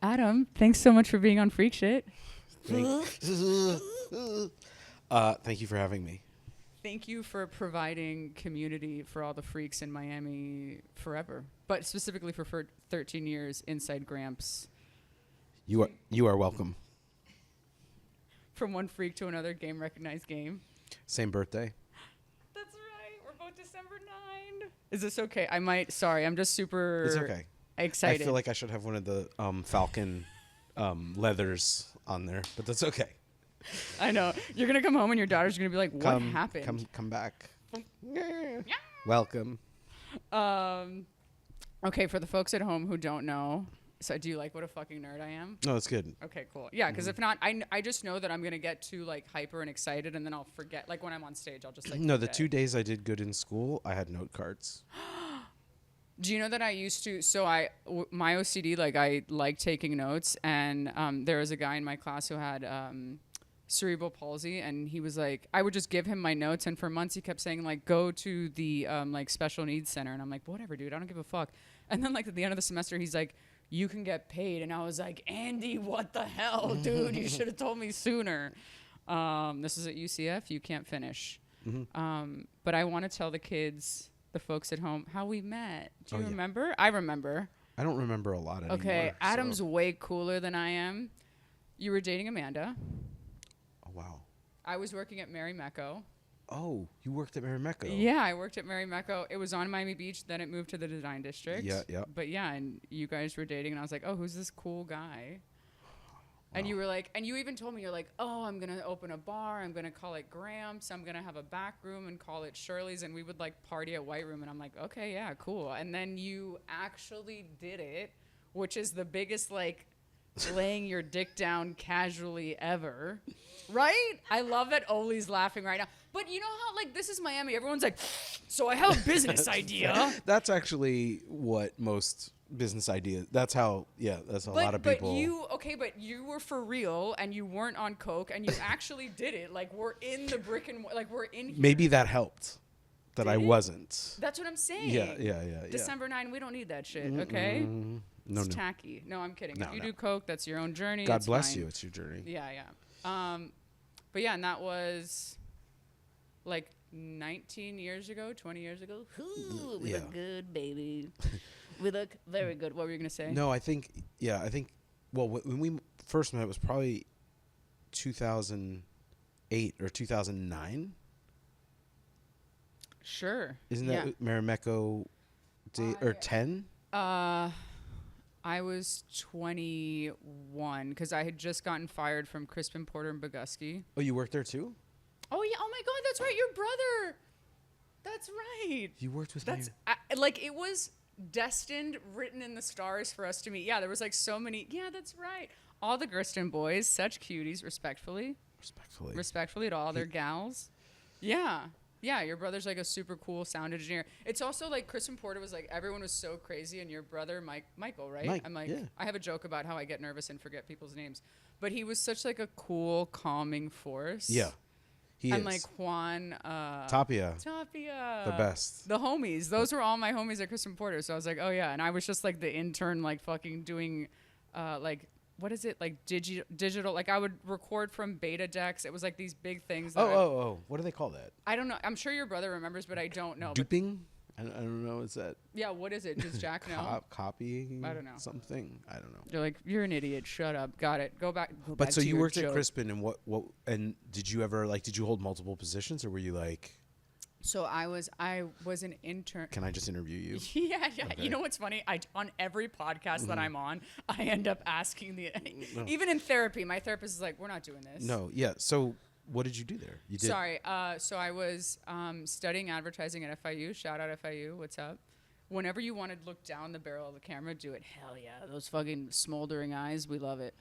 Adam, thanks so much for being on Freak Shit. Thank you for having me. Thank you for providing community for all the freaks in Miami forever, but specifically for 13 years inside Gramps. You are welcome. From one freak to another, game recognized game. Same birthday. That's right. We're both December 9. Is this okay? I'm just super It's okay. excited. I feel like I should have one of the Falcon leathers on there, but that's okay. I know. You're going to come home and your daughter's going to be like, what happened? Come back. Welcome. Okay, for the folks at home who don't know, so do you like what a fucking nerd I am? No, it's good. Okay, cool. Yeah, because if not, I just know that I'm going to get too like hyper and excited and then I'll forget. Like when I'm on stage, I'll just like No, forget. the 2 days I did good in school, I had note cards. Do you know that I used to, my OCD, like I like taking notes, and there was a guy in my class who had cerebral palsy, and he was like, I would just give him my notes, and for months he kept saying like, go to the like special needs center, and I'm like, whatever, dude, I don't give a fuck. And then like at the end of the semester, he's like, you can get paid, and I was like, Andy, what the hell, dude, you should have told me sooner. This is at UCF, you can't finish. Mm-hmm. But I want to tell the kids, the folks at home, how we met. Do you yeah. remember? I remember. I don't remember a lot anymore. Okay, Adam's so. way cooler than I am. You were dating Amanda. Oh, wow. I was working at Mary Mecco. Oh, you worked at Mary Mecco. Yeah, I worked at Mary Mecco. It was on Miami Beach, then it moved to the Design District. Yeah. But yeah, and you guys were dating, and I was like, oh, who's this cool guy? And you were like, and you even told me, you're like, oh, I'm going to open a bar. I'm going to call it Gramps. I'm going to have a back room and call it Shirley's. And we would like party at White Room. And I'm like, okay, yeah, cool. And then you actually did it, which is the biggest like laying your dick down casually ever. Right? I love that Oli's laughing right now. But you know how like this is Miami. Everyone's like, so I have a business idea. That's actually what most business ideas. That's how. Yeah, that's a lot of people. But you were for real, and you weren't on coke, and you actually did it. Like we're in the brick and like we're in here. Maybe that helped. That Did I it? wasn't. That's what I'm saying. Yeah. December 9, we don't need that shit. Okay. No, It's no. tacky. No, I'm kidding. No, if you no. do coke, that's your own journey. God it's bless fine. you. It's your journey. Yeah. But yeah, and that was like 19 years ago, 20 years ago. Ooh, we look good, baby. We look very good. What were you gonna say? No, I think. Well, when we first met, it was probably 2008 or 2009. Sure. Isn't that Mary Mecco or 10? I was 21 because I had just gotten fired from Crispin Porter and Bogusky. Oh, you worked there too? Oh yeah! Oh my God, that's right, your brother. That's right. You worked with That's like it was destined, written in the stars for us to meet. Yeah, there was like so many. Yeah, that's right. All the Gersten boys, such cuties, respectfully to all their gals. Yeah. Yeah, your brother's like a super cool sound engineer. It's also like Crispin Porter was like, everyone was so crazy, and your brother, Michael, right? I'm like, I have a joke about how I get nervous and forget people's names. But he was such like a cool, calming force. Yeah, he and is. like Juan. Tapia. The best. The homies. Those were all my homies at Crispin Porter. So I was like, oh yeah. And I was just like the intern, like fucking doing like, what is it? Like digital, like I would record from beta decks. It was like these big things. That What do they call that? I don't know. I'm sure your brother remembers, but I don't know. Duping? I don't know. Is that? Yeah, what is it? Does Jack know? Copying? I don't know. Something? I don't know. You're like, you're an idiot. Shut up. Got it. Go back. But so you worked at Crispin, and what? And did you ever did you hold multiple positions, or were you like? So I was an intern. Can I just interview you? Yeah. Okay. You know what's funny? On every podcast that I'm on, I end up asking even in therapy, my therapist is like, we're not doing this. No. Yeah. So what did you do there? You did. Sorry. So I was studying advertising at FIU. Shout out FIU. What's up? Whenever you want to look down the barrel of the camera, do it. Hell yeah. Those fucking smoldering eyes. We love it.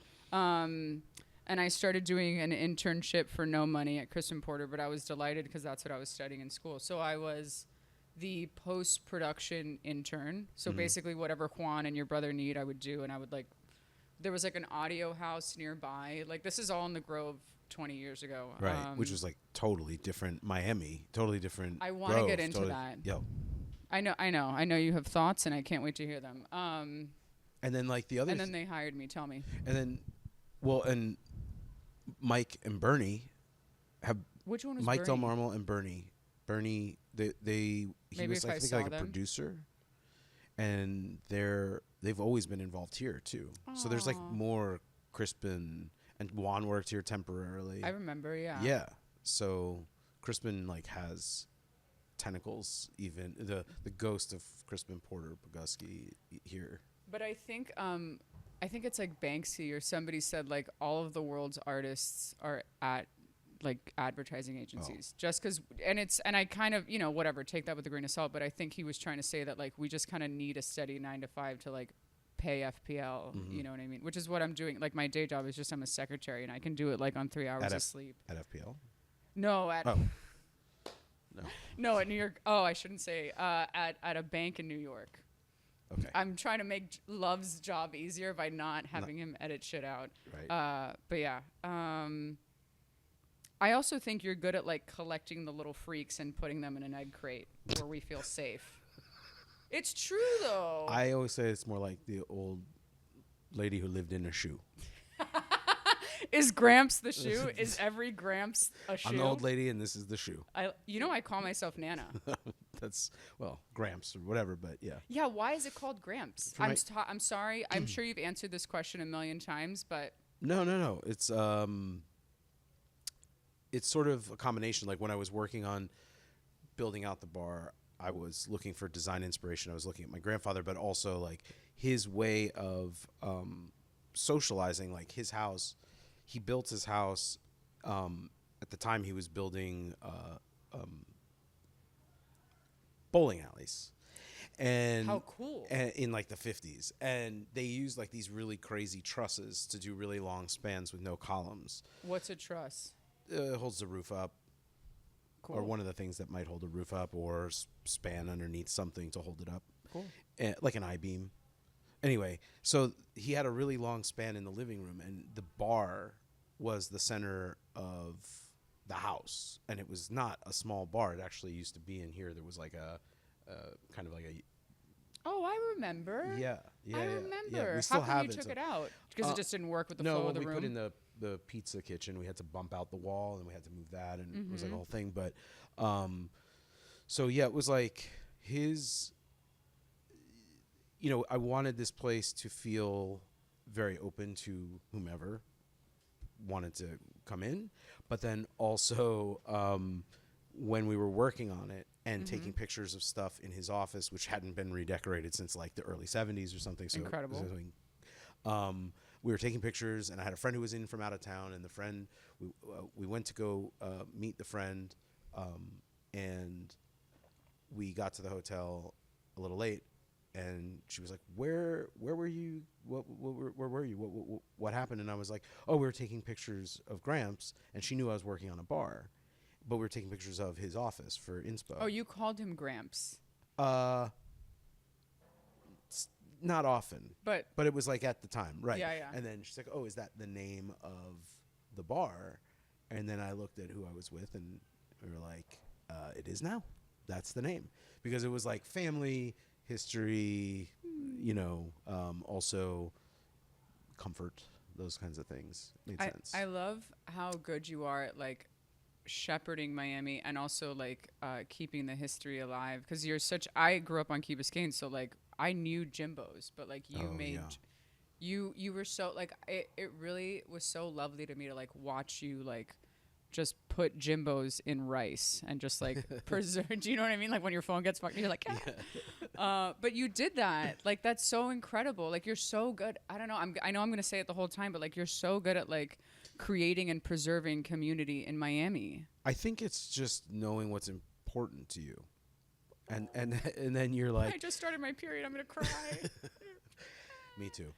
And I started doing an internship for no money at Crispin Porter, but I was delighted because that's what I was studying in school. So I was the post-production intern. So basically whatever Juan and your brother need, I would do. And I would like, there was like an audio house nearby. Like this is all in the Grove 20 years ago. Right. Which was like totally different Miami, totally different. I want to get into that. Yo. I know you have thoughts and I can't wait to hear them. And then like the other, And then they hired me. Tell me. and then, well, and Mike and Bernie have Which one was Mike Del Bernie? Marmo and Bernie. Bernie, he Maybe was if I I think saw like a them. producer, and they've always been involved here too. So there's like Aw. more Crispin, and Juan worked here temporarily. I remember, yeah. Yeah. So Crispin like has tentacles, even the ghost of Crispin Porter Bogusky here. But I think it's like Banksy or somebody said like all of the world's artists are at like advertising agencies just because, and I kind of, whatever, take that with a grain of salt, but I think he was trying to say that like we just kind of need a steady 9 to 5 to like pay FPL, you know what I mean? Which is what I'm doing. Like my day job is just I'm a secretary and I can do it like on 3 hours of sleep. At FPL? No, at Oh. No. no, at New York. Oh, I shouldn't say at a bank in New York. Okay. I'm trying to make Love's job easier by not having him edit shit out. Right. But yeah. I also think you're good at like collecting the little freaks and putting them in an egg crate where we feel safe. It's true though. I always say it's more like the old lady who lived in a shoe. Is Gramps the shoe? Is every Gramps a shoe? I'm the old lady, and this is the shoe. I call myself Nana. That's, well, Gramps or whatever, but yeah. Yeah, why is it called Gramps? For my- I'm sorry. I'm sure you've answered this question a million times, but No. It's sort of a combination. Like when I was working on building out the bar, I was looking for design inspiration. I was looking at my grandfather, but also like his way of socializing, like his house. He built his house at the time he was building bowling alleys. And how cool. in like the 50s. And they used like these really crazy trusses to do really long spans with no columns. What's a truss? Holds the roof up. Cool. Or one of the things that might hold a roof up, or span underneath something to hold it up. Cool. Like an I-beam. Anyway, so he had a really long span in the living room, and the bar was the center of the house. And it was not a small bar. It actually used to be in here. There was like a kind of like a... Oh, I remember. Yeah. I remember. Yeah, we still How come have you it, took so- it out? Because it just didn't work with the No, flow when of the we room? put in the pizza kitchen, we had to bump out the wall, and we had to move that, and it was like a whole thing. But so yeah, it was like his. I wanted this place to feel very open to whomever wanted to come in, but then also when we were working on it and taking pictures of stuff in his office, which hadn't been redecorated since like the early 70s or something. So Incredible. We were taking pictures, and I had a friend who was in from out of town, and the friend, we went to go meet the friend, and we got to the hotel a little late, and she was like, where were you? Where were you? What happened? And I was like, oh, we were taking pictures of Gramps, and she knew I was working on a bar, but we were taking pictures of his office for inspo. Oh, you called him Gramps. Not often, But it was like at the time, right? Yeah. And then she's like, "Oh, is that the name of the bar?" And then I looked at who I was with, and we were like, "It is now. That's the name," because it was like family history, also comfort, those kinds of things made sense. I love how good you are at like shepherding Miami and also like keeping the history alive, because I grew up on Key Biscayne, so like I knew Jimbos, but like you were so like it really was so lovely to me to like watch you like just put Jimbos in rice and just like preserve. Do you know what I mean? Like when your phone gets fucked, you're like, but you did that. Like that's so incredible. Like you're so good. I don't know. I know I'm gonna say it the whole time, but like you're so good at like creating and preserving community in Miami. I think it's just knowing what's important to you, and then you're like, I just started my period. I'm gonna cry. Me too.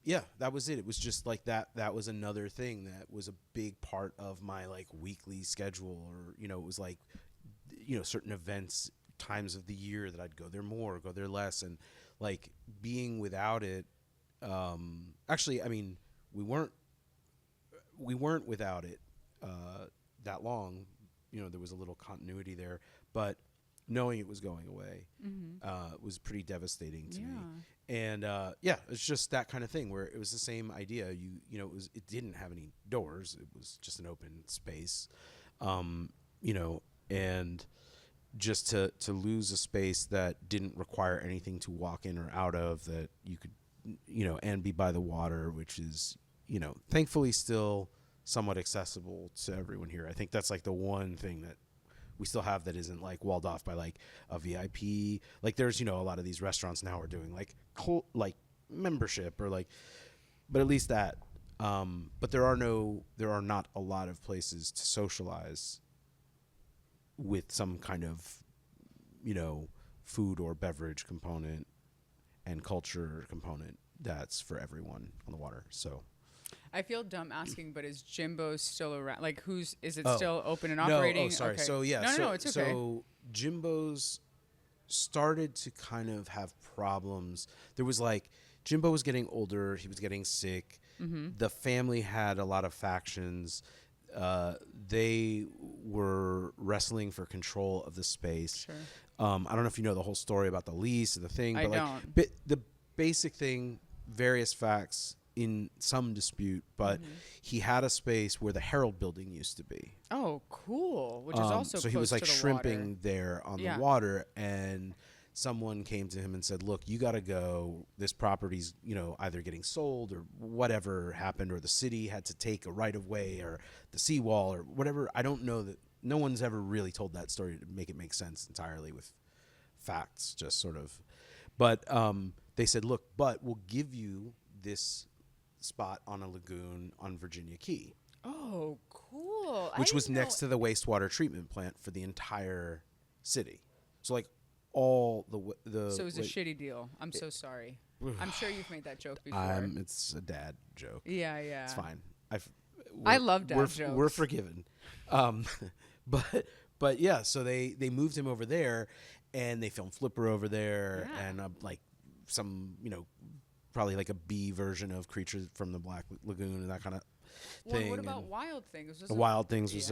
Yeah, that was it. It was just like that. That was another thing that was a big part of my like weekly schedule, or it was like, certain events, times of the year that I'd go there more, go there less, and like being without it. Actually, I mean, we weren't without it that long. There was a little continuity there, but knowing it was going away was pretty devastating to me. And it's just that kind of thing where it was the same idea. It didn't have any doors. It was just an open space, and just to lose a space that didn't require anything to walk in or out of, that you could, and be by the water, which is, thankfully still somewhat accessible to everyone here. I think that's like the one thing that we still have that isn't like walled off by like a VIP. Like there's, a lot of these restaurants now are doing like membership or like, but at least that. But there are not a lot of places to socialize with some kind of, food or beverage component and culture component that's for everyone on the water. So I feel dumb asking, but is Jimbo still around? Like, is it still open and operating? No, sorry. Okay. So yeah, no, it's okay. So Jimbo's started to kind of have problems. There was like, Jimbo was getting older. He was getting sick. The family had a lot of factions. They were wrestling for control of the space. Sure. I don't know if you know the whole story about the lease and the thing, but don't. The basic thing, various facts in some dispute, but he had a space where the Herald building used to be. Oh, cool. Which is also so close he was like to the shrimping water. there on the water, and someone came to him and said, look, you got to go. This property's, either getting sold or whatever happened, or the city had to take a right of way or the seawall or whatever. I don't know that. No one's ever really told that story to make it make sense entirely with facts, just sort of. But they said, look, but we'll give you this spot on a lagoon on Virginia Key. Oh, cool. Which was next to the wastewater treatment plant for the entire city. So like all the So it was a shitty deal. I'm so sorry. I'm sure you've made that joke before. It's a dad joke. Yeah. It's fine. I love dad jokes. We're forgiven. But yeah, so they moved him over there, and they filmed Flipper over there, and like some, probably like a B version of Creature from the Black Lagoon and that kind of thing. What about Wild Things? Wild Things was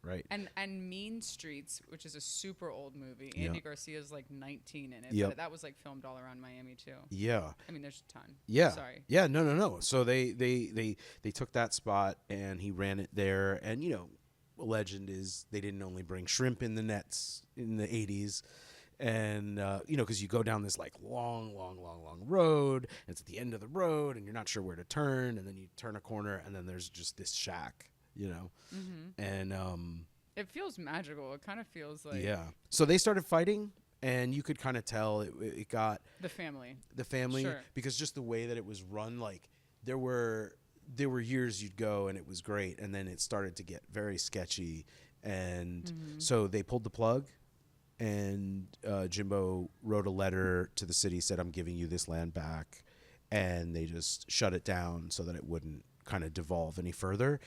right. And Mean Streets, which is a super old movie. Yeah. Andy Garcia's like 19 in it. Yep. But that was like filmed all around Miami too. Yeah. I mean, there's a ton. Yeah. Sorry. Yeah. No. So they took that spot, and he ran it there. And legend is they didn't only bring shrimp in the nets in the 80s. And, because you go down this like long road, and it's at the end of the road, and you're not sure where to turn, and then you turn a corner, and then there's just this shack, and it feels magical. It kind of feels like So they started fighting, and you could kind of tell it got the family, sure. Because just the way that it was run, like there were years you'd go and it was great, and then it started to get very sketchy, and so they pulled the plug. And Jimbo wrote a letter to the city, said, I'm giving you this land back. And they just shut it down so that it wouldn't kind of devolve any further.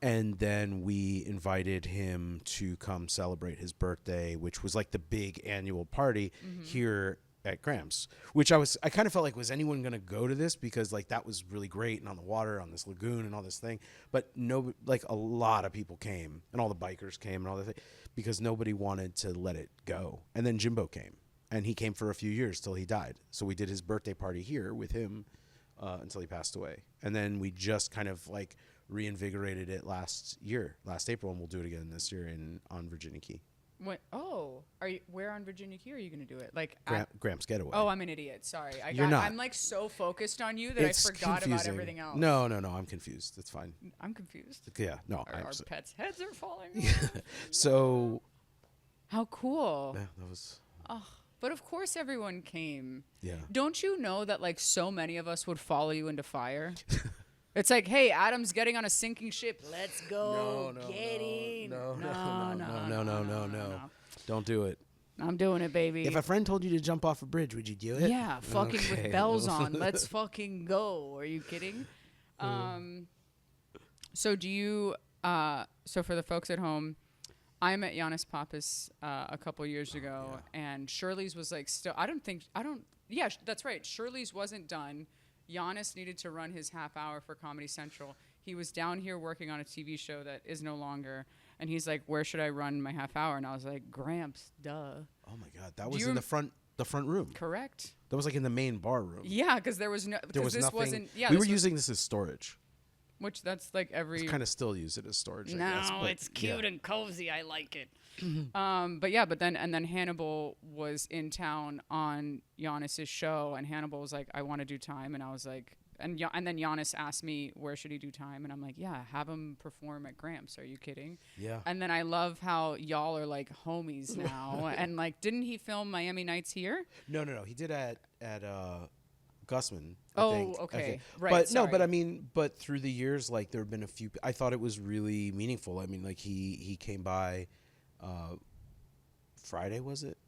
And then we invited him to come celebrate his birthday, which was like the big annual party here at Gramps, which I kind of felt like, was anyone going to go to this? Because like that was really great, and on the water on this lagoon and all this thing, but no, like a lot of people came, and all the bikers came and all that thing, because nobody wanted to let it go. And then Jimbo came, and he came for a few years till he died. So we did his birthday party here with him until he passed away. And then we just kind of like reinvigorated it last April, and we'll do it again this year on Virginia Key. Where on Virginia Key are you going to do it? Like Gramps Getaway. Oh, I'm an idiot. Sorry. You're not. I'm like so focused on you that It's I forgot confusing. about everything else. No, I'm confused. It's fine. I'm confused. Yeah, no. Our pets' heads are falling. So. How cool. Yeah, that was. But of course everyone came. Yeah. Don't you know that like so many of us would follow you into fire? It's like, hey, Adam's getting on a sinking ship. Let's go. Get in. No. Don't do it. I'm doing it, baby. If a friend told you to jump off a bridge, would you do it? Yeah, fucking with bells on. Let's fucking go. Are you kidding? So do you, so for the folks at home, I met Giannis Pappas a couple years ago, and Shirley's was like that's right. Shirley's wasn't done. Giannis needed to run his half hour for Comedy Central. He was down here working on a TV show that is no longer. And he's like, where should I run my half hour? And I was like, Gramps, duh. Oh my God, that was in the front room. Correct. That was like in the main bar room. Yeah, because there was no. There was this nothing. wasn't. Yeah, we were using this as storage. Which that's like every. Kind of still use it as storage. No, I guess, but it's cute and cozy. I like it. But then Hannibal was in town on Giannis's show, and Hannibal was like, I want to do time, and I was like, and then Giannis asked me where should he do time, and I'm like, yeah, have him perform at Gramps. Are you kidding? Yeah. And then I love how y'all are like homies now, and like, didn't he film Miami Nights here? No. He did at Gussman. Oh, I think. okay. Right. But sorry. no, but I mean, but through the years, like there have been a few. I thought it was really meaningful. I mean, like he came by. Friday was it?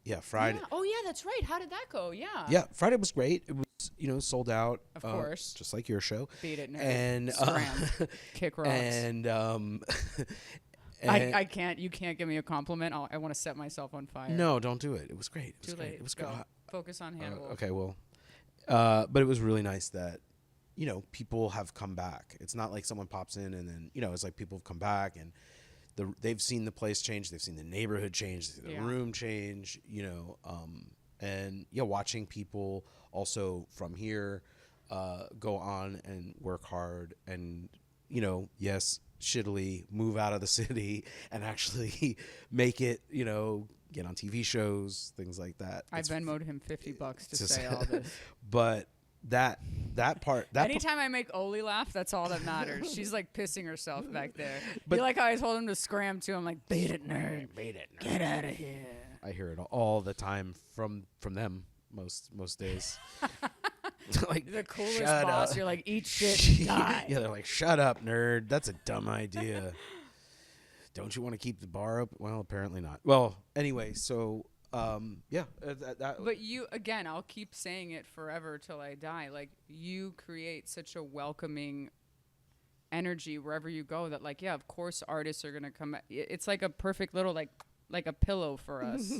Yeah, Friday. Yeah. Oh yeah, that's right. How did that go? Yeah. Yeah, Friday was great. It was sold out. Of course. Just like your show. Beat it, nerd. And Scram. Kick rocks. And I can't. You can't give me a compliment. I want to set myself on fire. No, don't do it. It was great. It was Too great. late. It was Go. great. Focus on Hannibal. Okay, well, but it was really nice that people have come back. It's not like someone pops in and then it's like people have come back and they've seen the place change, they've seen the neighborhood change, they've seen the room change, and watching people also from here go on and work hard and yes, shittily move out of the city and actually make it, get on TV shows, things like that. I Venmoed him $50 to say all this. But that part. Anytime I make Oli laugh, that's all that matters. She's like pissing herself back there. But you like how I told him to scram too? I'm like, beat it, nerd. Beat it, nerd. Get out of here. I hear it all the time from them most days. Like the coolest boss. You're like, eat shit, die. Yeah, they're like, shut up, nerd. That's a dumb idea. Don't you want to keep the bar open? Well, apparently not. Well, anyway, so But you, again, I'll keep saying it forever till I die. Like, you create such a welcoming energy wherever you go that, like, yeah, of course artists are gonna come. It's like a perfect little like a pillow for us.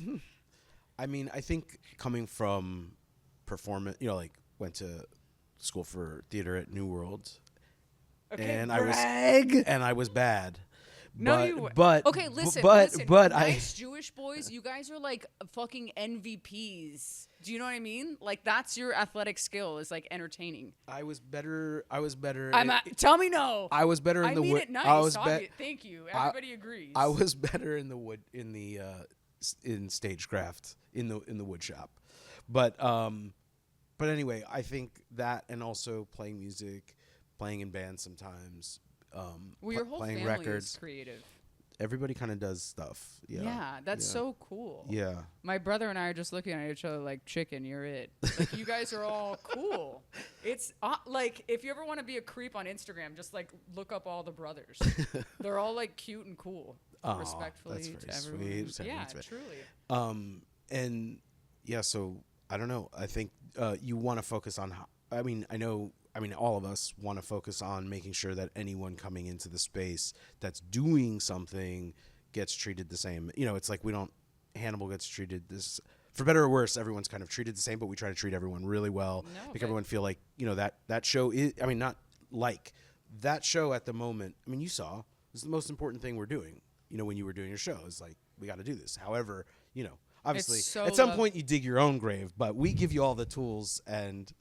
I mean, I think coming from performance, like went to school for theater at New World, and I was bad. Okay, listen. Nice Jewish boys, you guys are like fucking MVPs. Do you know what I mean? Like, that's your athletic skill, is like entertaining. I was better. Tell me no. I was better in the wood. I mean it nice. Thank you. Everybody agrees. I was better in the wood in stagecraft in the wood shop, but anyway, I think that, and also playing music, playing in bands sometimes. Your whole playing family records. is creative. Everybody kind of does stuff. Yeah, that's so cool. Yeah. My brother and I are just looking at each other like, chicken, you're it. Like, you guys are all cool. It's like, if you ever want to be a creep on Instagram, just like look up all the brothers. They're all like cute and cool. Respectfully that's to very everyone. sweet. Yeah, truly. And yeah, so I don't know. I think you want to focus on all of us want to focus on making sure that anyone coming into the space that's doing something gets treated the same. It's like Hannibal gets treated this, for better or worse, everyone's kind of treated the same, but we try to treat everyone really well. Make everyone feel like, that show is, not like that show at the moment. I mean, you saw, is the most important thing we're doing, when you were doing your show. It's like, we got to do this. However, obviously, so at some point you dig your own grave, but we give you all the tools and,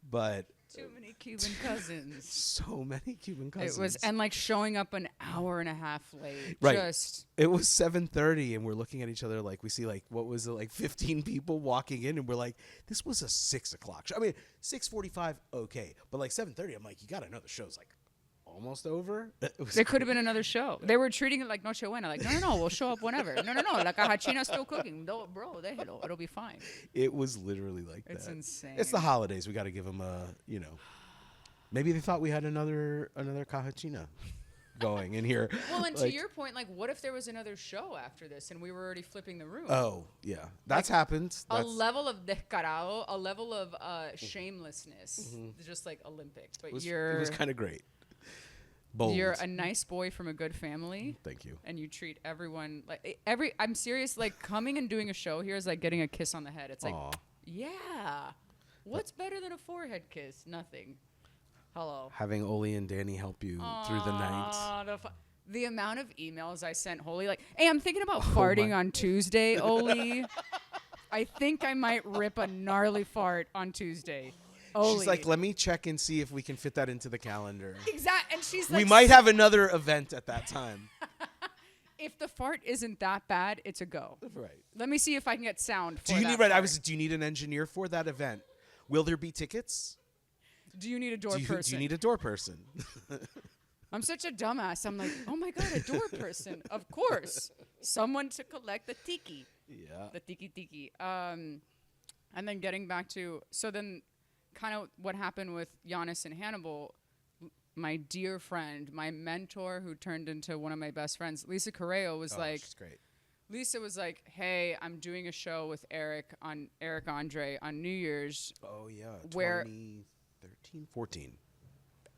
but too many Cuban cousins. So many Cuban cousins. It was, and like showing up an hour and a half late. Right. Just. It was 7:30 and we're looking at each other like, we see like, what was it, like 15 people walking in, and we're like, this was a 6 o'clock show. I mean, 6:45, okay. But like 7:30, I'm like, you got to know the show's like almost over. It could have been another show. They were treating it like Noche Buena. Like, no, we'll show up whenever. No, La Cajachina's still cooking. No, bro, it'll be fine. It was literally like that. It's insane. It's the holidays. We got to give them a, maybe they thought we had another Cajachina going in here. Well, and to your point, like, what if there was another show after this and we were already flipping the room? Oh, yeah. That's happened. A level of descarado, a level of shamelessness. Just like Olympic. But it was kind of great. Bold. You're a nice boy from a good family. Thank you. And you treat everyone like I'm serious. Like, coming and doing a show here is like getting a kiss on the head. It's like, yeah. What's better than a forehead kiss? Nothing. Hello. Having Oli and Danny help you through the night. The amount of emails I sent Holy, like, hey, I'm thinking about farting on Tuesday, Oli. I think I might rip a gnarly fart on Tuesday. Oli. She's like, let me check and see if we can fit that into the calendar. Exactly. And she's like, we might have another event at that time. If the fart isn't that bad, it's a go. Right. Let me see if I can get sound for Do you that need fart. do you need an engineer for that event? Will there be tickets? Do you need a door Do person? you need a door person? I'm such a dumbass. I'm like, oh my God, a door person. Of course. Someone to collect the tiki. Yeah. The tiki. And then getting back to, so then kind of what happened with Giannis and Hannibal, my dear friend, my mentor who turned into one of my best friends, Lisa Correo was like, she's great. Lisa was like, hey, I'm doing a show with Eric André on New Year's. Oh, yeah. Where 2013, 14.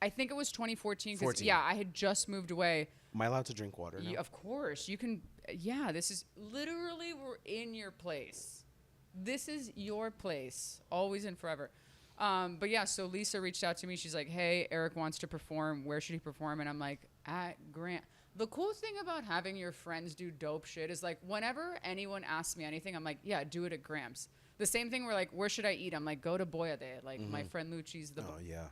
I think it was 2014. 14. Yeah, I had just moved away. Am I allowed to drink water now? Of course. You can. Yeah, this is literally, we're in your place. This is your place, always and forever. But yeah, so Lisa reached out to me. She's like, hey, Eric wants to perform. Where should he perform? And I'm like, at Grant. The cool thing about having your friends do dope shit is like, whenever anyone asks me anything, I'm like, yeah, do it at Gramps. The same thing, we're like, where should I eat? I'm like, go to Boyade. Like, my friend Lucci's the. Oh, yeah.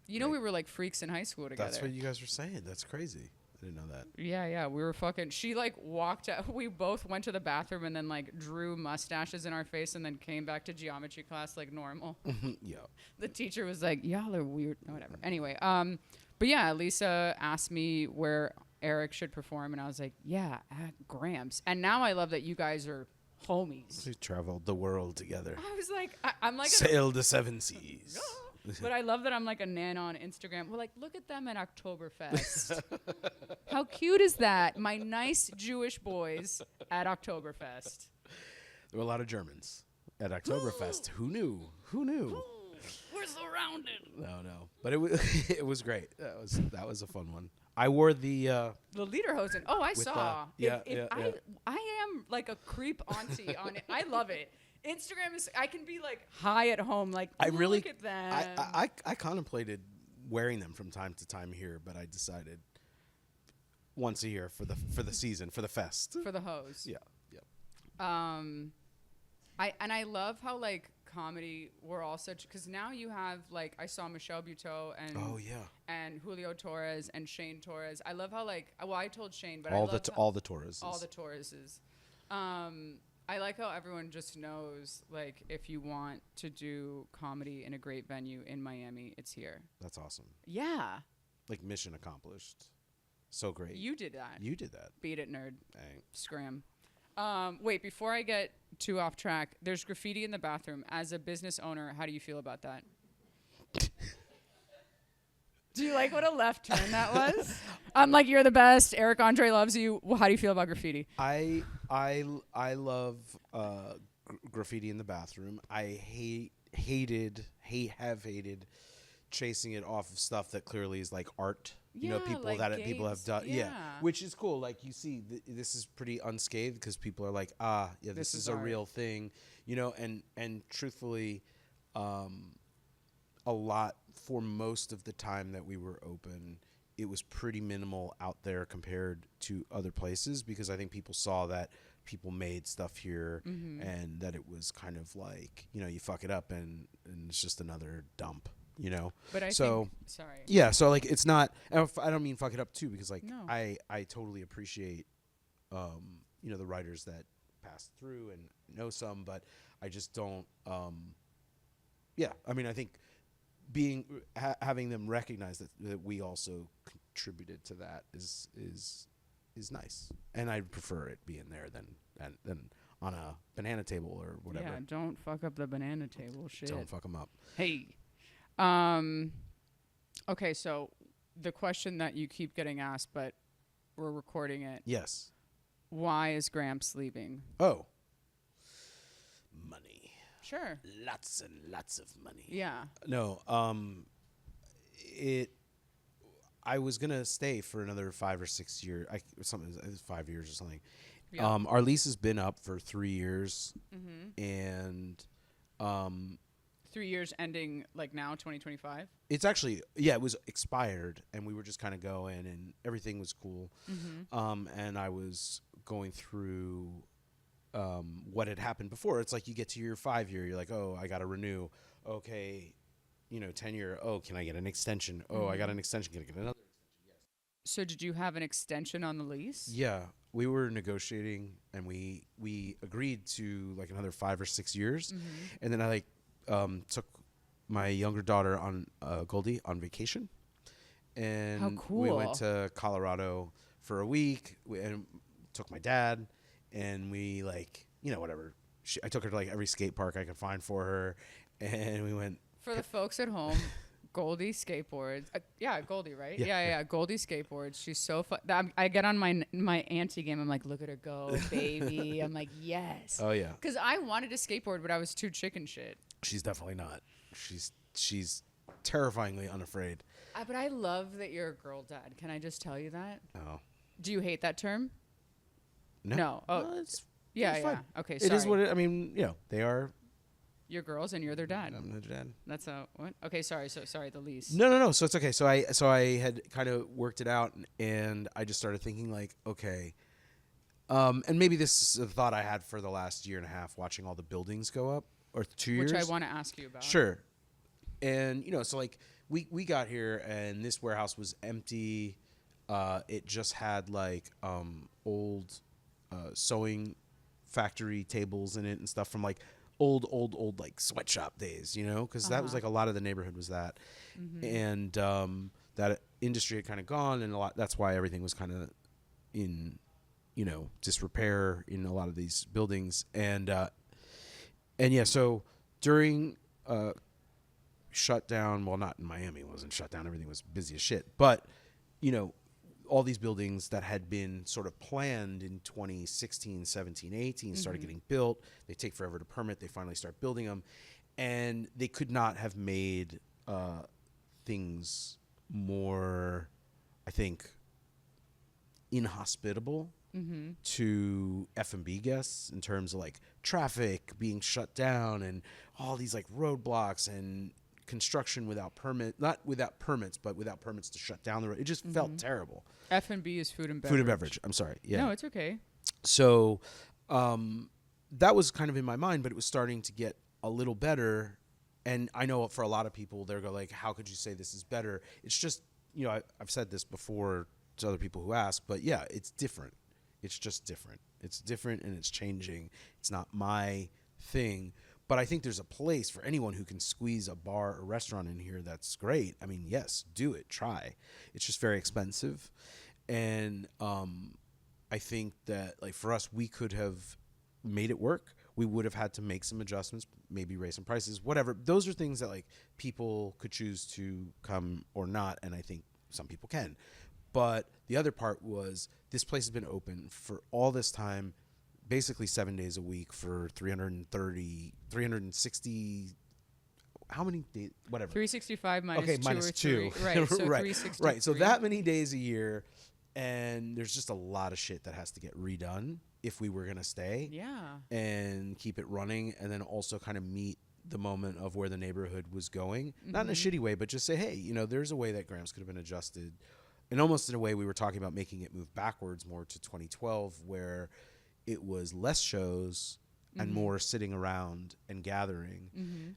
You know, we were like freaks in high school together. That's what you guys were saying. That's crazy. I didn't know that. Yeah. We were fucking. She like walked out. We both went to the bathroom and then like drew mustaches in our face and then came back to geometry class like normal. Yeah. The teacher was like, y'all are weird. No, whatever. Anyway, but yeah, Lisa asked me where Eric should perform and I was like, yeah, at Gramps. And now I love that you guys are homies. We traveled the world together. I was like, I'm like, Sailed the seven seas. but I love that I'm like a nana on Instagram. We're like, look at them at Oktoberfest. How cute is that? My nice Jewish boys at Oktoberfest. There were a lot of Germans at Oktoberfest. Who knew? We're surrounded. No. But it was it was great. That was a fun one. I wore the The lederhosen. Oh, I saw. yeah. I am like a creep auntie on it. I love it. Instagram is. I can be like high at home. Like look at them. I contemplated wearing them from time to time here, but I decided once a year for the season, for the fest. For the hose. Yeah. I love how like comedy we're all such, because now you have like I saw Michelle Buteau and and Julio Torres and Shane Torres. I love how like I told Shane, but all the Torreses. All the Torreses. I like how everyone just knows, like, if you want to do comedy in a great venue in Miami, it's here. That's awesome. Yeah. Like, mission accomplished. So great. You did that. Beat it, nerd. Dang. Scram. Wait, before I get too off track, there's graffiti in the bathroom. As a business owner, how do you feel about that? Do you like what a left turn that was? I'm like, you're the best. Eric André loves you. Well, how do you feel about graffiti? I love graffiti in the bathroom. I have hated chasing it off of stuff that clearly is like art. You know, people like that people have done. Yeah. Which is cool. Like you see, this is pretty unscathed because people are like, this is a art. real thing. You know, and truthfully, a lot for most of the time that we were open, it was pretty minimal out there compared to other places, because I think people saw that people made stuff here and that it was kind of like, you know, you fuck it up and it's just another dump, you know? But I so think, sorry. Yeah, so like it's not, I don't mean fuck it up too, because like No. I totally appreciate, you know, the writers that pass through and know some, but I just don't, yeah, I mean, I think having them recognize that we also contributed to that is nice, and I'd prefer it being there than on a banana table or whatever. Yeah, don't fuck up the banana table shit. Don't fuck them up. Hey, okay, so the question that you keep getting asked, but we're recording it. Yes. Why is Gramps leaving? Oh. Money. Sure. Lots and lots of money. Yeah. No, I was gonna stay for another 5 or 6 years. It was 5 years or something. Yeah. Our lease has been up for 3 years, and 3 3 years ending like now, 2025? It's actually, yeah, it was expired, and we were just kind of going, and everything was cool. And I was going through what had happened before. It's like you get to your 5 year, you're like, oh, I got to renew. Okay, 10 year. Oh, can I get an extension? Oh, I got an extension. Can I get another? So did you have an extension on the lease? Yeah, we were negotiating, and we agreed to like another 5 or 6 years, and then I like took my younger daughter on Goldie on vacation, and How cool. we went to Colorado for a week, and took my dad, and we like whatever. I took her to like every skate park I could find for her, and we went. For the folks at home, Goldie skateboards. Yeah, Goldie, right? Yeah. Goldie skateboards. She's so fun. I get on my auntie game. I'm like, look at her go, baby. I'm like, yes. Oh yeah. Because I wanted to skateboard, but I was too chicken shit. She's definitely not. She's terrifyingly unafraid. But I love that you're a girl dad. Can I just tell you that? Oh. Do you hate that term? No. Oh, it's yeah. fine. Okay, sorry. It is what I mean. They are. You're girls and you're their dad. I'm their dad. That's what? Okay, sorry. So sorry, the lease. No. So it's okay. So I had kind of worked it out, and I just started thinking like, okay, and maybe this is a thought I had for the last year and a half, watching all the buildings go up, or 2 years. Which I want to ask you about. Sure. And so like we got here, and this warehouse was empty. It just had like old sewing factory tables in it and stuff from like old like sweatshop days, because that was like a lot of the neighborhood was that. And that industry had kind of gone, and that's why everything was kind of in disrepair in a lot of these buildings. And yeah, so during shutdown, well, not in Miami, it wasn't shut down, everything was busy as shit, but all these buildings that had been sort of planned in 2016, 17, 18 started getting built. They take forever to permit. They finally start building them. And they could not have made things more, I think, inhospitable to F&B guests in terms of like traffic being shut down and all these like roadblocks and construction without not without permits, but without permits to shut down the road. It just felt terrible. F&B is food and beverage. Food and beverage. I'm sorry. Yeah. No, it's okay. So that was kind of in my mind, but it was starting to get a little better. And I know for a lot of people, they're go like, how could you say this is better? It's just, I've said this before to other people who ask, but yeah, it's different. It's just different. It's different, and it's changing. It's not my thing. But I think there's a place for anyone who can squeeze a bar or restaurant in here. That's great. I mean, yes, do it. Try. It's just very expensive. And I think that, like, for us, we could have made it work. We would have had to make some adjustments, maybe raise some prices, whatever. Those are things that, like, people could choose to come or not, and I think some people can. But the other part was this place has been open for all this time, basically 7 days a week for 360, how many days, whatever. 365 minus okay, 2 minus or 2. 3. Right, so right. 363. Right, so that many days a year, and there's just a lot of shit that has to get redone if we were going to stay. Yeah. And keep it running, and then also kind of meet the moment of where the neighborhood was going. Not in a shitty way, but just say, hey, there's a way that Gramps could have been adjusted. And almost in a way we were talking about making it move backwards more to 2012, where it was less shows and more sitting around and gathering.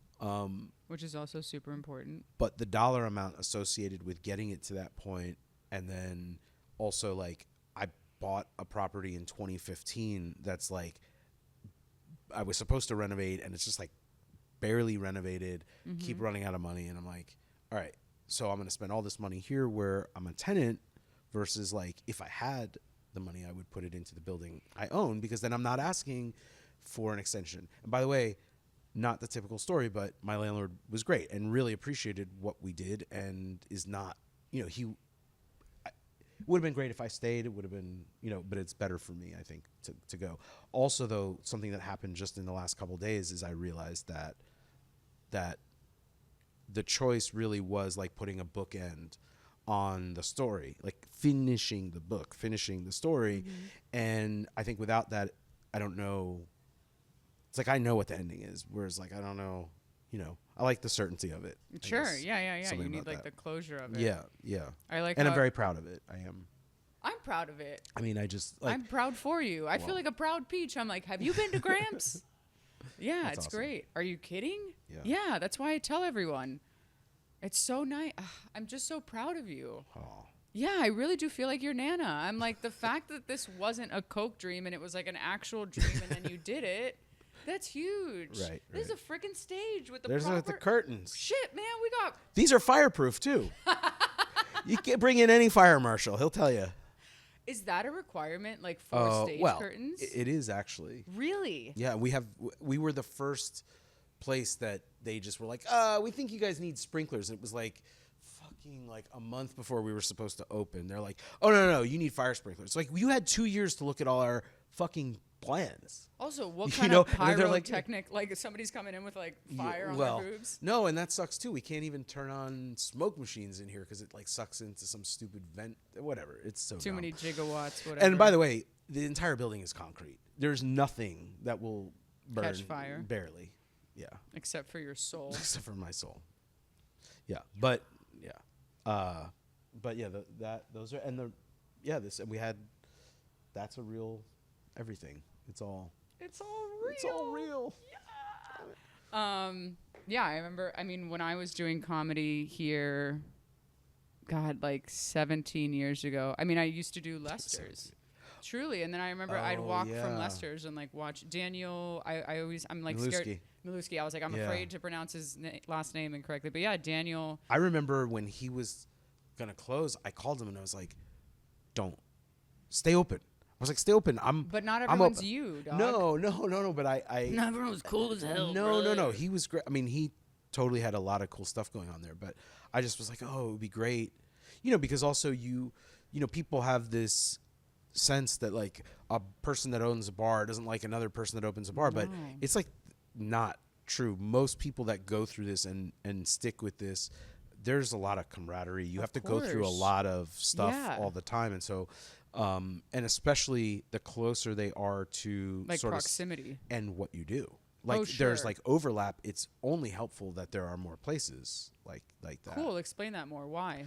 Which is also super important. But the dollar amount associated with getting it to that point, and then also like I bought a property in 2015 that's like I was supposed to renovate, and it's just like barely renovated, keep running out of money. And I'm like, all right, so I'm going to spend all this money here where I'm a tenant versus like if I had the money, I would put it into the building I own, because then I'm not asking for an extension. And by the way, not the typical story, but my landlord was great and really appreciated what we did, and is not, it would have been great if I stayed. It would have been, but it's better for me, I think, to go. Also, though, something that happened just in the last couple of days is I realized that the choice really was like putting a bookend on the story, like finishing the book, finishing the story. And I think without that, I don't know. It's like I know what the ending is, whereas like I don't know I like the certainty of it. I Sure. guess. Yeah. You Something need about like that. the closure of it. Yeah. I like And how I'm very proud of it. I am. I'm proud of it. I mean, I just like. I'm proud for you. I feel Well. like a proud peach. I'm like, have you been to Gramps? Yeah, That's it's awesome. great. Are you kidding? Yeah. Yeah, that's why I tell everyone. It's so nice. I'm just so proud of you. Oh. Yeah, I really do feel like your Nana. I'm like, the fact that this wasn't a Coke dream and it was like an actual dream and then you did it, that's huge. Right, This is a freaking stage with the There's proper... the curtains. Shit, man, we got... These are fireproof too. You can bring in any fire marshal. He'll tell you. Is that a requirement, like, for stage curtains? It is actually. Really? Yeah, we were the first place that they just were like, we think you guys need sprinklers. And it was like fucking like a month before we were supposed to open. They're like, oh no, you need fire sprinklers. Like you had 2 years to look at all our fucking plans. Also, what You kind know, of and they're like- pyrotechnic, like, if somebody's coming in with, like, fire on well, their boobs? no, and that sucks too. We can't even turn on smoke machines in here because it like sucks into some stupid vent. Whatever. It's so Too dumb. many gigawatts, whatever. And by the way, the entire building is concrete. There's nothing that will burn. Catch fire. Barely. Yeah. Except for your soul. Except for my soul. Yeah. But yeah. But yeah, those are this, and we had, that's a real everything. It's all real. It's all real. Yeah, I remember, I mean, when I was doing comedy here, God, like 17 years ago. I mean, I used to do Lester's. Truly. And then I remember I'd walk from yeah. Lester's and, like, watch Daniel. I'm, like, Milewski. scared. Milewski. I was like, I'm Yeah. afraid to pronounce his last name incorrectly. But yeah, Daniel. I remember when he was gonna close, I called him and I was like, "Don't, stay open." I was like, "Stay open." But not I'm everyone's open. you, dog. No. But I. Not everyone's cool as hell. No. He was great. I mean, he totally had a lot of cool stuff going on there. But I just was like, "Oh, it would be great," because also people have this sense that like a person that owns a bar doesn't like another person that opens a bar, but No. it's like not true. Most people that go through this and stick with this, there's a lot of camaraderie. You have to go through a course. lot of stuff Yeah. all the time, and so and especially the closer they are to Like sort proximity. of and what you do. Like sure. there's like overlap. It's only helpful that there are more places like that. Cool. Explain that more. Why?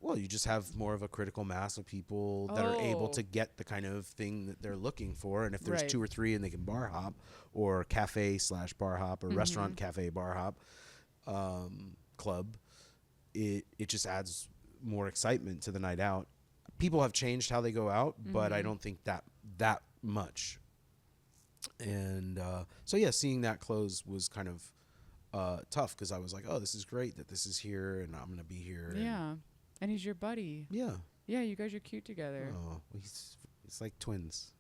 Well, you just have more of a critical mass of people that are able Oh. to get the kind of thing that they're looking for. And if there's Right. 2 or 3 and they can bar hop or cafe/bar hop or restaurant cafe bar hop club, it just adds more excitement to the night out. People have changed how they go out, but I don't think that much. And so yeah, seeing that close was kind of tough because I was like, oh, this is great that this is here and I'm gonna be here. Yeah. And he's your buddy. Yeah. Yeah, you guys are cute together. Oh, he's like twins.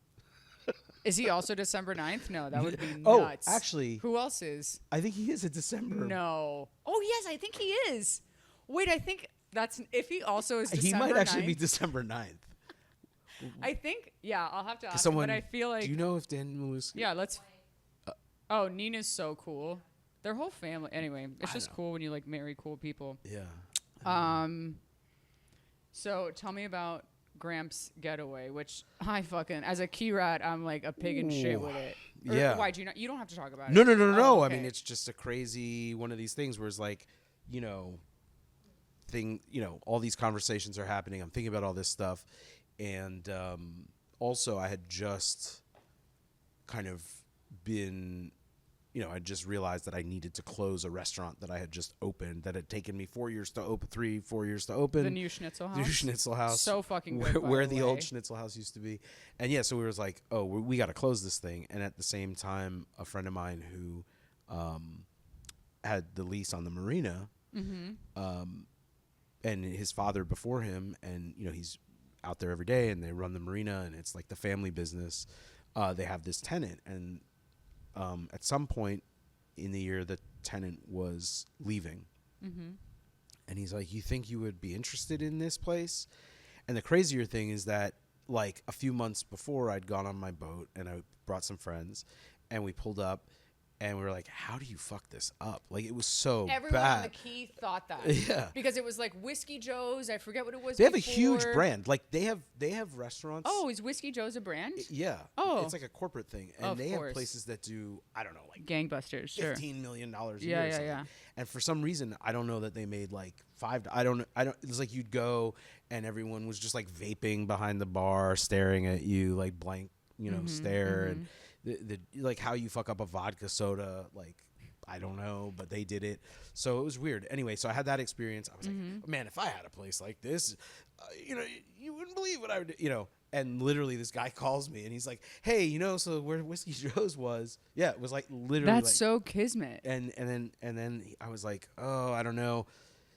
Is he also December 9th? No, that would be Oh, nuts. actually, Who else is? I think he is a December. No. Oh, yes, I think he is. Wait, I think that's, if he also is He December might actually 9th, be December 9th. I think, yeah, I'll have to ask him, Someone, but I feel like, do you know if Daniel was? yeah, let's, oh, Nina's so cool. Their whole family, anyway, it's I just know. cool when you, like, marry cool people. Yeah. So tell me about Gramps Getaway, which I fucking, as a key rat, I'm like a pig in shit with it. Or Yeah. Why do you not? You don't have to talk about No. it. Oh, I okay. mean, it's just a crazy one of these things where it's like, all these conversations are happening. I'm thinking about all this stuff. And also I had just kind of been, I just realized that I needed to close a restaurant that I had just opened that had taken me 4 years to open, 4 years to open. The new Schnitzel House. The new Schnitzel House. So fucking good, by where the the old way. Schnitzel House used to be. And yeah, so we was like, oh, we got to close this thing. And at the same time, a friend of mine who had the lease on the marina, and his father before him, and he's out there every day, and they run the marina, and it's like the family business. They have this tenant, and at some point in the year, the tenant was leaving. And he's like, you think you would be interested in this place? And the crazier thing is that, like, a few months before, I'd gone on my boat, and I brought some friends, and we pulled up, And we were like, how do you fuck this up? Like, it was so Everyone bad. on the key thought that. Yeah. Because it was like Whiskey Joe's. I forget what it was. They have a huge before. brand. Like, they have restaurants. Oh, is Whiskey Joe's a brand? Yeah. Oh. It's like a corporate thing. And Of they course. have places that do, I don't know, like Gangbusters, sure. $15 million a Yeah, year or yeah, something. yeah. And for some reason, I don't know that they made like I don't, it was like you'd go and everyone was just like vaping behind the bar, staring at you, like blank, stare. And the like how you fuck up a vodka soda, like, I don't know, but they did it. So it was weird. Anyway, so I had that experience. I was like, man, if I had a place like this, you wouldn't believe what I would do, And literally this guy calls me and he's like, hey, so where Whiskey Joe's was, yeah, it was like literally. That's like, so kismet. And then I was like, oh, I don't know.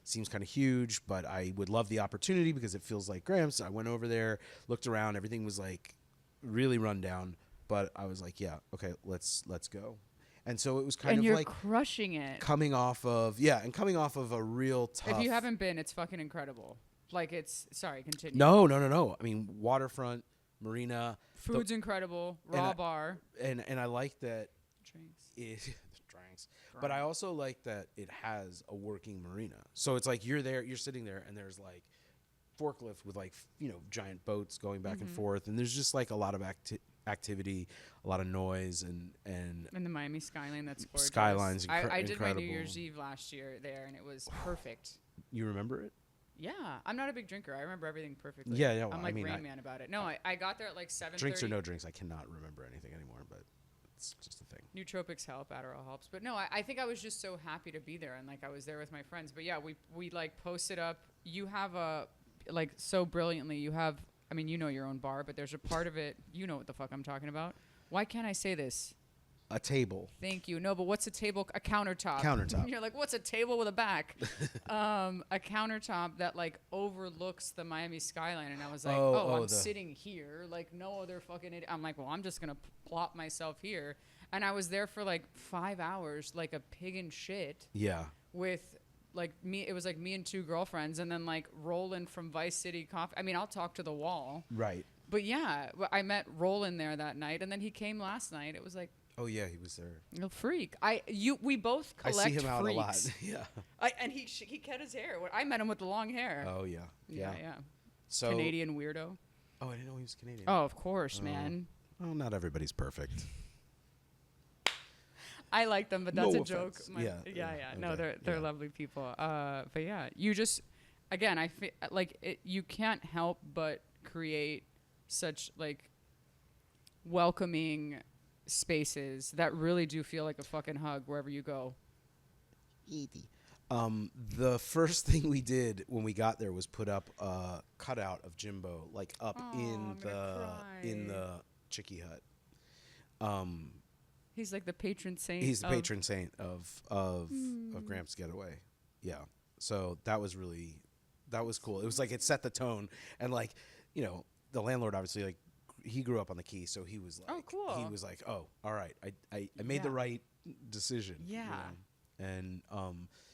Seems kind of huge, but I would love the opportunity because it feels like Gramps. I went over there, looked around. Everything was like really run down, but I was like, yeah, okay, let's go. And so it was kind and of you're like crushing it. coming off of a real tough. If you haven't been, it's fucking incredible. Like sorry, continue. No. I mean, waterfront, marina. Food's incredible. Raw bar. And I like that. Drinks. Drinks. But I also like that it has a working marina. So it's like you're sitting there and there's like forklift with like, giant boats going back and forth. And there's just like a lot of activity, a lot of noise and the Miami skyline, that's gorgeous. Skyline's I did my incredible. New Year's Eve last year there and it was perfect. You remember it? Yeah, I'm not a big drinker. I remember everything perfectly. Yeah, yeah. I'm like Rain Man about it. No, I got there at like 7:30. Drinks or no drinks, I cannot remember anything anymore, but it's just a thing. Nootropics help, Adderall helps. But no, I think I was just so happy to be there and like I was there with my friends. But yeah, we like posted up. You have like so brilliantly, you have, I mean, your own bar, but there's a part of it, you know what the fuck I'm talking about. Why can't I say this? A table. Thank you. No, but what's a table? A countertop. Countertop. You're like, what's a table with a back? A countertop that like overlooks the Miami skyline. And I was like, I'm sitting here like no other fucking idiot. I'm like, well, I'm just going to plop myself here. And I was there for like 5 hours, like a pig in shit. Yeah. With like me, it was like me and two girlfriends and then like Roland from Vice City Coffee. I mean, I'll talk to the wall. Right. But yeah, I met Roland there that night and then he came last night. It was like, oh yeah, he was there. A freak. We both collect I see him out freaks. a lot. Yeah. And he cut his hair. I met him with the long hair. Oh yeah. Yeah. So Canadian weirdo. Oh, I didn't know he was Canadian. Oh, of course, man. Well, not everybody's perfect. I like them, but that's No a joke. offense. Yeah. No, Okay. they're lovely people. But yeah, you just again, I feel like you can't help but create such like welcoming spaces that really do feel like a fucking hug wherever you go. The first thing we did when we got there was put up a cutout of Jimbo, like up in the Chicky Hut. He's like the patron saint. He's the patron saint of Gramps Getaway. Yeah. So that was cool. It was like it set the tone, and like the landlord obviously like he grew up on the Key, so he was like, oh cool. He was like, oh, all right, I made the right decision. Yeah. And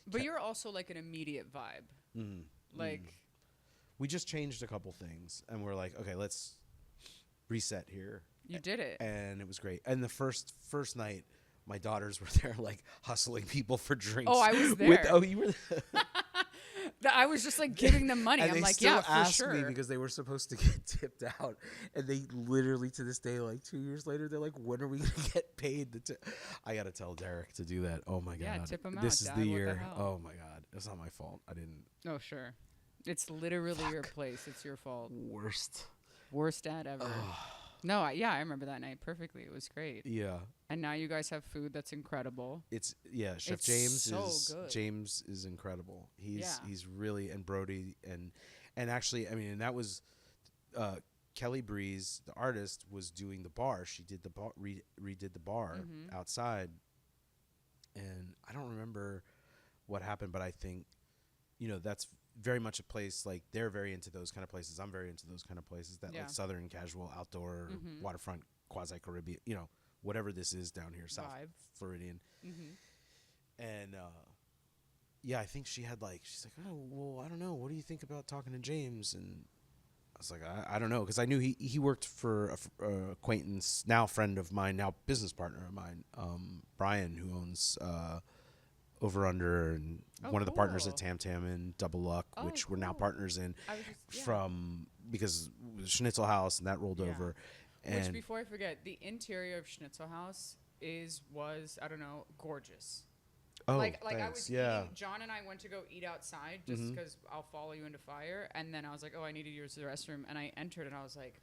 but you're also like an immediate vibe. Like we just changed a couple things, and we're like, okay, let's reset here. You did it, and it was great. And the first night, my daughters were there, like hustling people for drinks. Oh, I was there. You were there. I was just like giving them money. And I'm they like, still yeah, for asked sure. me because they were supposed to get tipped out, and they literally to this day, like 2 years later, they're like, "When are we gonna get paid?" I gotta tell Derek to do that. Oh my god, yeah, tip him out. This is Dad, the what year. hell? Oh my god, it's not my fault. I didn't. Oh sure, it's literally your place. It's your fault. Worst dad ever. No, I remember that night perfectly. It was great. Yeah. And now you guys have food that's incredible. Chef It's James so is good. James is incredible. He's really, and Brody and actually, I mean, and that was Kelly Breeze, the artist, was doing the bar. She did the bar, redid the bar outside, and I don't remember what happened, but I think that's very much a place like they're very into those kind of places. I'm very into those kind of places that like southern casual outdoor waterfront quasi Caribbean, whatever this is down here, South Floridian. And I think she had she's like, oh well, I don't know, what do you think about talking to James? And was like, I don't know, because I knew he worked for a acquaintance, now friend of mine, now business partner of mine, Brian, who owns Over Under, and one of the partners at cool. Tam Tam and Double Luck, Oh, which we're now cool. partners in, I was just, from because it was Schnitzel House and that rolled Yeah. over. Which, And before I forget, the interior of Schnitzel House was I don't know, gorgeous. Like I thanks. was Yeah. eating, John and I went to go eat outside just because I'll follow you into fire, and then I was like, oh, I need to use the restroom, and I entered and I was like,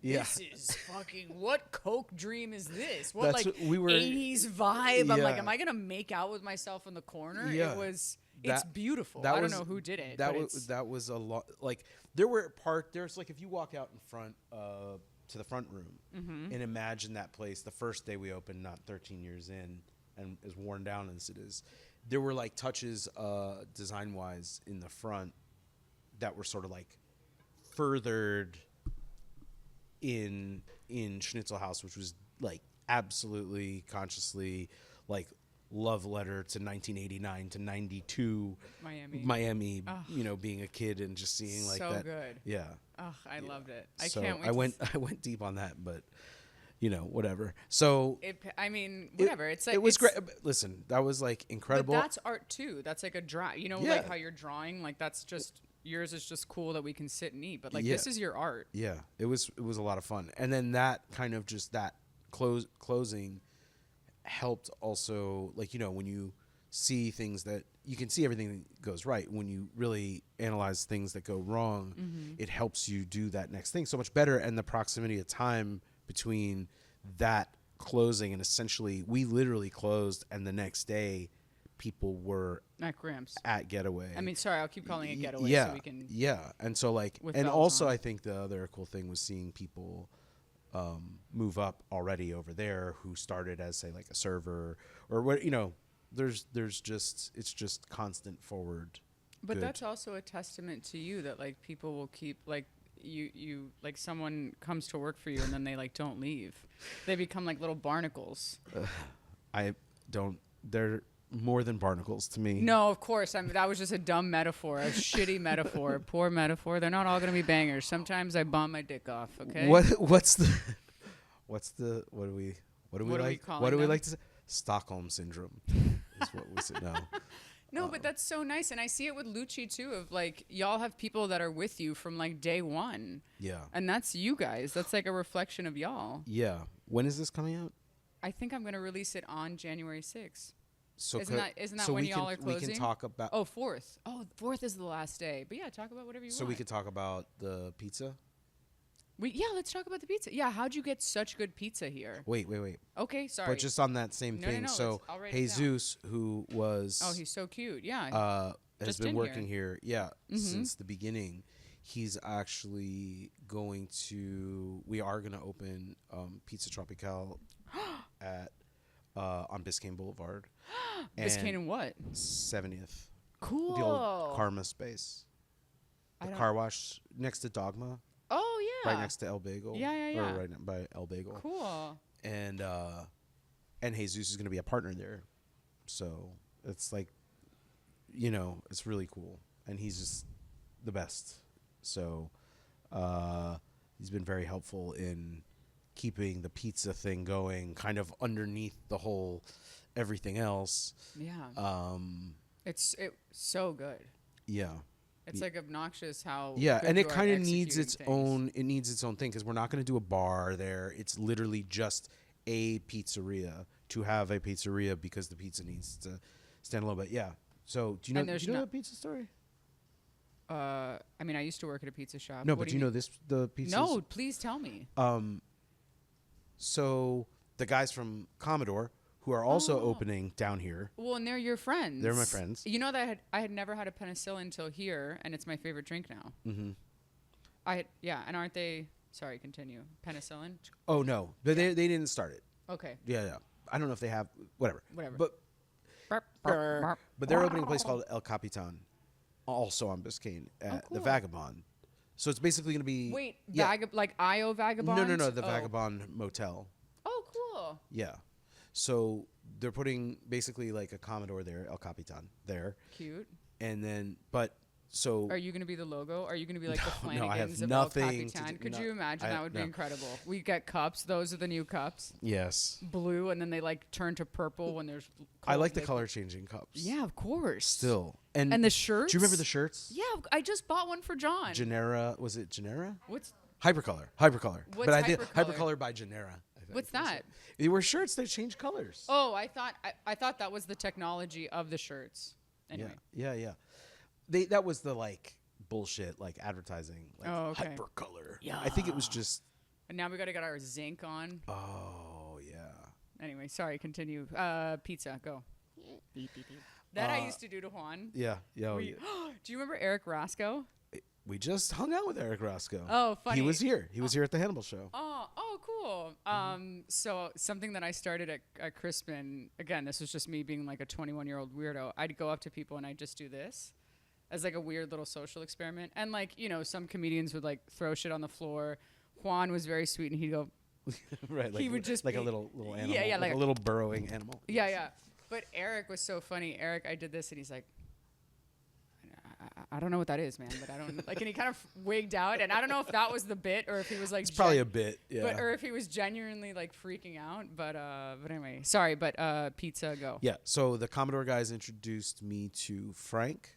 Yeah. this is fucking, what Coke dream is this? What That's like what we were- 80s vibe? I'm like, Yeah. am I gonna make out with myself in the corner? Yeah. It's That- beautiful. that I don't was- know who did it. That but was a lot. Like there's like, if you walk out in front to the front room and imagine that place the first day we opened, not 13 years in, and as worn down as it is, there were like touches design wise in the front that were sort of like furthered in Schnitzel House, which was like absolutely consciously like love letter to 1989 to 92 Miami, you know, being a kid and just seeing like so that. good. Yeah. Oh, I loved it. I So can't wait. I went deep on that, but you know, whatever. So I mean, whatever. It's like it was great. Listen, that was like incredible. But that's art too. That's like a draw. You know, Yeah. like how you're drawing. Like that's just yours is just cool that we can sit and eat. But like Yeah. this is your art. Yeah, it was a lot of fun. And then that kind of just that closing helped also, like, you know, when you see things that you can see everything that goes right, when you really analyze things that go wrong, it helps you do that next thing so much better. And the proximity of time between that closing and essentially we literally closed and the next day people were At Gramps. at Getaway. I mean, sorry, I'll keep calling it Getaway Yeah, so we can. yeah. And so like, With and bells also on. I think the other cool thing was seeing people move up already over there who started as, say, like a server or what, you know, there's just, it's just constant forward. But good. that's also a testament to you that like people will keep like you like someone comes to work for you and then they like don't leave. They become like little barnacles. They're more than barnacles to me. No, of course. I mean, that was just a dumb metaphor, a shitty metaphor, poor metaphor. They're not all gonna be bangers. Sometimes I bomb my dick off. Okay. What do we calling them? like to say? Stockholm syndrome is what we say now. No, but that's so nice, and I see it with Lucci too. Of like, y'all have people that are with you from like day one. Yeah. And that's you guys. That's like a reflection of y'all. Yeah. When is this coming out? I think I'm gonna release it on January 6th. So Isn't that so when we y'all are can, we closing? can talk about. Oh, 4th. Oh, 4th is the last day. But yeah, talk about whatever you So want. we could talk about the pizza. Let's talk about the pizza. Yeah, how'd you get such good pizza here? Wait. Okay, sorry. But just on that same No, thing. no, So I'll write it down. Jesus, who was Oh, he's so cute. Yeah. has just been in working here. here, since the beginning. He's actually going to. We are going to open Pizza Tropical at on Biscayne Boulevard. Biscayne and what? 70th. Cool. The old Karma space. The car wash next to Dogma, Oh yeah. right next to El Bagel. Yeah. Or right by El Bagel. Cool. And Jesus is going to be a partner there. So it's like, you know, it's really cool. And he's just the best. So he's been very helpful in keeping the pizza thing going kind of underneath the whole everything else. Yeah. It's so good. Yeah. It's like obnoxious how. Yeah, good and you it are kind at of needs its executing things. own. It needs its own thing because we're not going to do a bar there. It's literally just a pizzeria to have a pizzeria because the pizza needs to stand alone. But yeah, so do you know? And Do there's you know no- the pizza story? I mean, I used to work at a pizza shop. No, What but do you know this? The pizza. No, please tell me. So the guys from Commodore, who are also Oh. opening down here. Well, and they're your friends. They're my friends. You know that I had never had a penicillin until here, and it's my favorite drink now. Mm-hmm. And aren't they? Sorry, continue. Penicillin. Oh no, but they didn't start it. Okay. Yeah. I don't know if they have whatever. Whatever. But they're opening a place called El Capitan, also on Biscayne at the cool. Vagabond. So it's basically going to be Wait, yeah. like IO Vagabond? No, the Oh. Vagabond Motel. Oh, cool. Yeah. So they're putting basically like a Commodore there, El Capitan there, Cute. and then but so Are you going to be the logo? Are you going to be like the No, I have Flanagans of El nothing to Capitan? do- Could no, you imagine? That would be no. incredible. We get cups. Those are the new cups. yes, Blue, and then they like turn to purple when there's. I cold like the liquid. color changing cups. Yeah, of course. Still, And the shirts. Do you remember the shirts? Yeah, I just bought one for John. Genera, was it Genera? What's Hypercolor. What's but I did Hypercolor? Hypercolor by Genera. I think What's was that? it. They were shirts that change colors. Oh, I thought that was the technology of the shirts. Anyway. Yeah. That was the like bullshit like advertising like Hypercolor. Yeah. I think it was just. And now we got to get our zinc on. Oh yeah. Anyway, sorry. Continue. Pizza. Go. Beep, beep, beep. That I used to do to Juan. Yeah. Yeah. Do you remember Eric Roscoe? We just hung out with Eric Roscoe. Oh, funny. He was here. He was here at the Hannibal show. Oh, cool. So something that I started at Crispin, again, this was just me being like a 21-year-old weirdo. I'd go up to people and I'd just do this as like a weird little social experiment. And like, some comedians would like throw shit on the floor. Juan was very sweet and he'd go, Right. Like, he would just like a be- little animal. Yeah, like like a little burrowing animal. yeah. But Eric was so funny. Eric, I did this and he's like, I don't know what that is, man, but I don't like, and he kind of wigged out, and I don't know if that was the bit or if he was like, It's probably a bit. Yeah. but or if he was genuinely like freaking out, but anyway, sorry, but pizza go. Yeah. So the Commodore guys introduced me to Frank.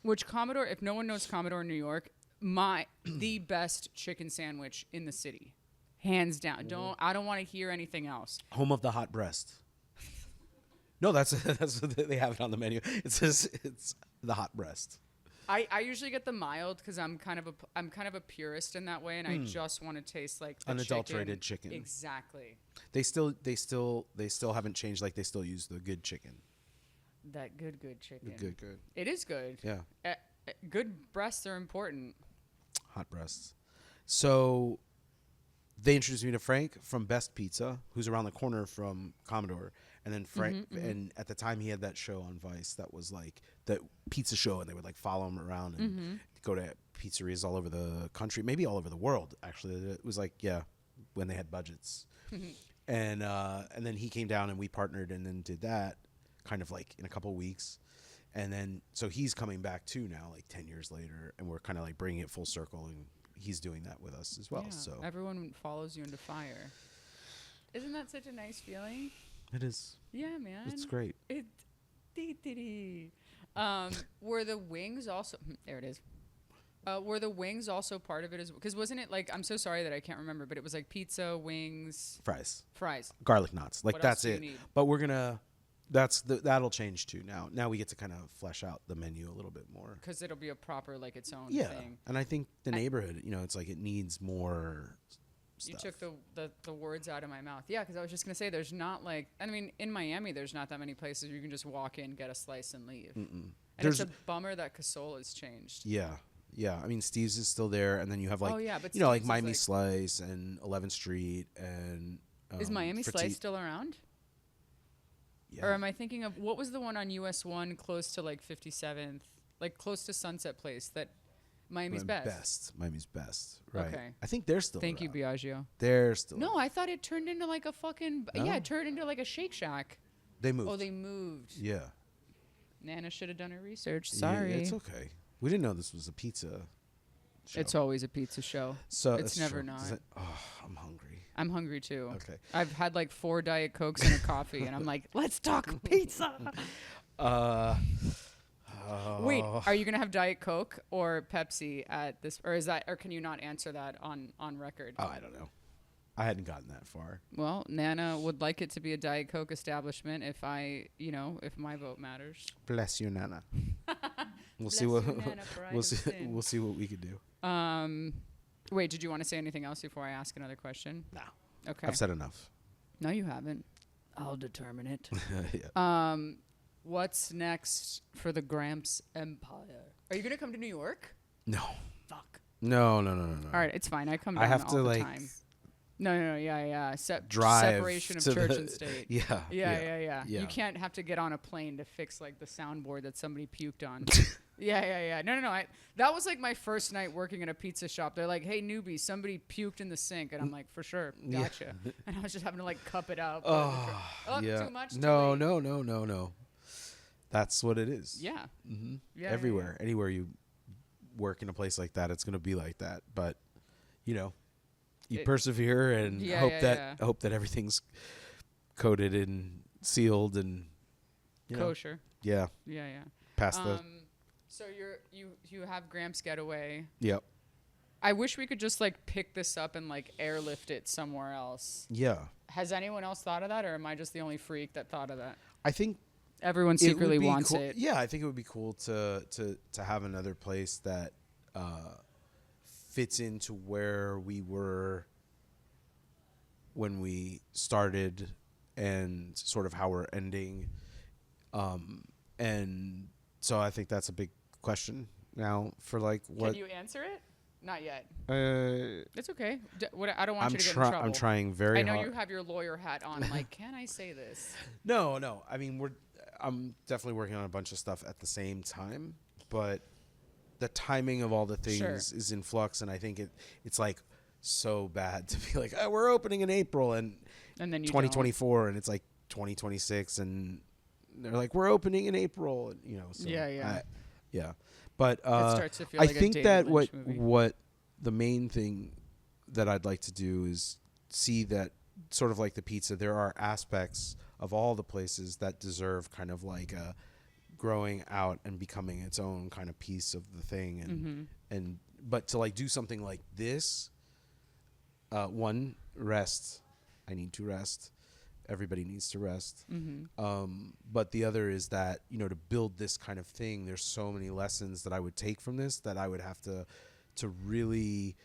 Which Commodore? If no one knows Commodore in New York, the best chicken sandwich in the city, hands down. I don't want to hear anything else. Home of the hot breast. No, that's what they have it on the menu. It says it's the hot breast. I usually get the mild because I'm kind of a purist in that way, and I just want to taste like the Unadulterated chicken. Exactly. They still haven't changed. Like they still use the good chicken. That good chicken. The good. It is good. Yeah. Good breasts are important. Hot breasts. So they introduced me to Frank from Best Pizza, who's around the corner from Commodore. And then Frank, and at the time he had that show on Vice that was like the pizza show, and they would like follow him around and go to pizzerias all over the country, maybe all over the world. Actually, it was like when they had budgets, and then he came down and we partnered and then did that kind of like in a couple weeks, and then so he's coming back too now, like 10 years later, and we're kind of like bringing it full circle, and he's doing that with us as well. Yeah, so everyone follows you into fire. Isn't that such a nice feeling? it is. Yeah, man. It's great. Were the wings also? There it is. Were the wings also part of it as well? Because wasn't it like, I'm so sorry that I can't remember, but it was like pizza, wings, fries, Garlic knots. Like What that's else do it. you need? But we're gonna. That'll change too now. Now we get to kind of flesh out the menu a little bit more. because it'll be a proper like its own Yeah, thing. and I think the neighborhood, it's like it needs more You stuff. took the words out of my mouth. Yeah, because I was just gonna say there's not like, I mean, in Miami there's not that many places you can just walk in, get a slice, and leave. And There's- it's a bummer that Casola's changed. Yeah. I mean, Steve's is still there, and then you have like, Oh, yeah, but like Steve's is Miami like- Slice and 11th Street and. Is Miami Fertit- Slice still around? Yeah. Or am I thinking of, what was the one on US 1 close to like 57th, like close to Sunset Place that Miami's best? Miami's best. Right. Okay. I think they're still. Thank you, around. Biagio. They're still. No, I thought it turned into like a fucking, No? yeah, it turned into like a Shake Shack. They moved. Oh, they moved. Yeah. Nana should have done her research. Yeah, Sorry. it's okay. We didn't know this was a pizza show. It's always a pizza show. So it's that's never true. not. Is it- I'm hungry. I'm hungry too. Okay. I've had like 4 Diet Cokes and a coffee, and I'm like, let's talk pizza. Wait, are you gonna have Diet Coke or Pepsi at this, or can you not answer that on record? Oh, I don't know. I hadn't gotten that far. Well, Nana would like it to be a Diet Coke establishment if if my vote matters. Bless you, Nana. We'll Bless see what you, Nana, bride we'll of see. sin. We'll see what we could do. Wait, did you want to say anything else before I ask another question? No, Okay. I've said enough. No, you haven't. I'll determine it. Yeah. What's next for the Gramps Empire? Are you gonna come to New York? No. Fuck. No. All right, it's fine. I come down I have all to the like time. No, yeah. drive Separation of to church the- and state. Yeah. Yeah. Yeah. You can't have to get on a plane to fix like the soundboard that somebody puked on. Yeah. No. That was like my first night working in a pizza shop. They're like, "Hey, newbie, somebody puked in the sink," and I'm like, "For sure, Yeah. gotcha." And I was just having to like cup it out. Oh, yeah. Too much. Too No, late. no. That's what it is. Yeah. Mm-hmm. Yeah. Everywhere, anywhere you work in a place like that, it's going to be like that. But, you know, you It- persevere and Yeah, hope yeah, that yeah. hope that everything's coated and sealed and, you know, Kosher. yeah, Yeah, yeah. past the, So you have Gramps Getaway. yep. I wish we could just like pick this up and like airlift it somewhere else. Yeah. Has anyone else thought of that, or am I just the only freak that thought of that? I think Everyone it would secretly be wants cool. it. Yeah, I think it would be cool to have another place that fits into where we were when we started and sort of how we're ending. And so I think that's a big question now for like what. Can you answer it? Not yet. Uh, It's okay. I don't want you to get in trouble. I'm trying very I know hard. you have your lawyer hat on. Like, can I say this? No. I mean, I'm definitely working on a bunch of stuff at the same time, but the timing of all the things Sure. is in flux, and I think it's like so bad to be like, oh, we're opening in April and And then you 2024, and it's like 2026, and they're like, we're opening in April, and, you know. So Yeah. yeah. But It starts to feel I like a think David that Lynch movie. what the main thing that I'd like to do is see that sort of like the pizza, there are aspects of all the places that deserve kind of like a growing out and becoming its own kind of piece of the thing, and but to like do something like this, one, rest. I need to rest. Everybody needs to rest. But the other is that, you know, to build this kind of thing, there's so many lessons that I would take from this that I would have to really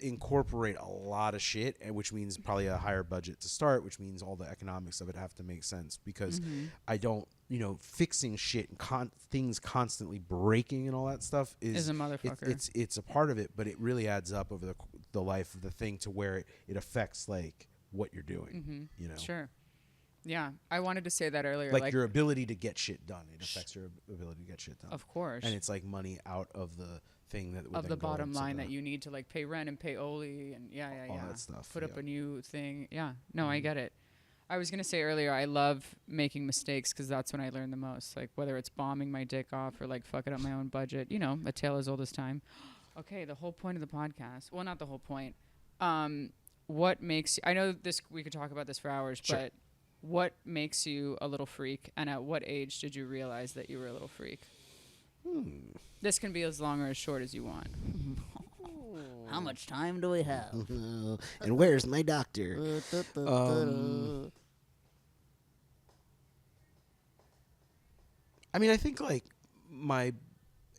incorporate a lot of shit, and which means probably a higher budget to start, which means all the economics of it have to make sense, because I don't, you know, fixing shit and things constantly breaking and all that stuff is a motherfucker. It's a part of it, but it really adds up over the life of the thing to where it affects like what you're doing, you know. Sure. Yeah, I wanted to say that earlier. Like your ability to get shit done, it affects your ability to get shit done. Of course. And it's like money out of the thing that would Of then the go bottom into line the- that you need to like pay rent and pay Oli and all that stuff, Put up yeah. a new thing. Yeah. No, I get it. I was gonna say earlier, I love making mistakes because that's when I learn the most. Like whether it's bombing my dick off or like fucking up my own budget. You know, a tale as old as time. Okay, the whole point of the podcast. Well, not the whole point. What makes I know this? We could talk about this for hours, Sure. but what makes you a little freak? And at what age did you realize that you were a little freak? This can be as long or as short as you want. How much time do we have? And where's my doctor? I mean, I think like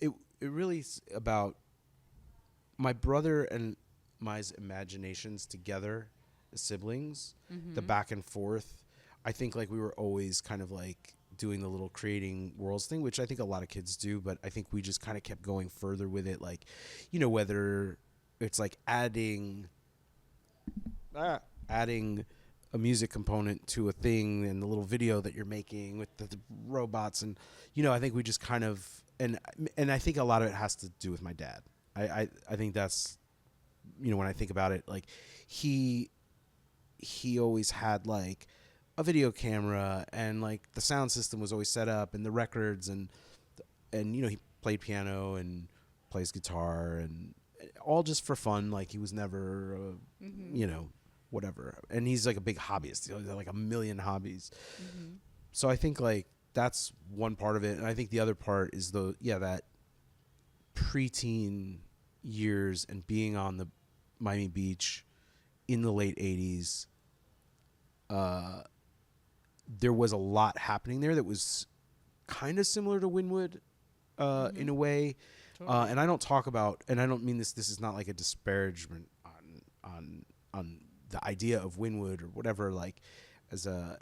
it really is about my brother and my imaginations together as siblings, the back and forth. I think like we were always kind of like doing the little creating worlds thing, which I think a lot of kids do, but I think we just kind of kept going further with it. Like, you know, whether it's like adding a music component to a thing and the little video that you're making with the robots, and, you know, I think we just kind of, and I think a lot of it has to do with my dad. I think that's, you know, when I think about it, like he always had like a video camera, and like the sound system was always set up, and the records, and you know, he played piano and plays guitar, and all just for fun. Like he was never you know, whatever, and he's like a big hobbyist. He has like a million hobbies. So I think like that's one part of it, and I think the other part is that preteen years and being on the Miami Beach in the late 80s. There was a lot happening there that was kind of similar to Wynwood in a way. Totally. And I don't talk about, and I don't mean this is not like a disparagement on the idea of Wynwood or whatever, like as a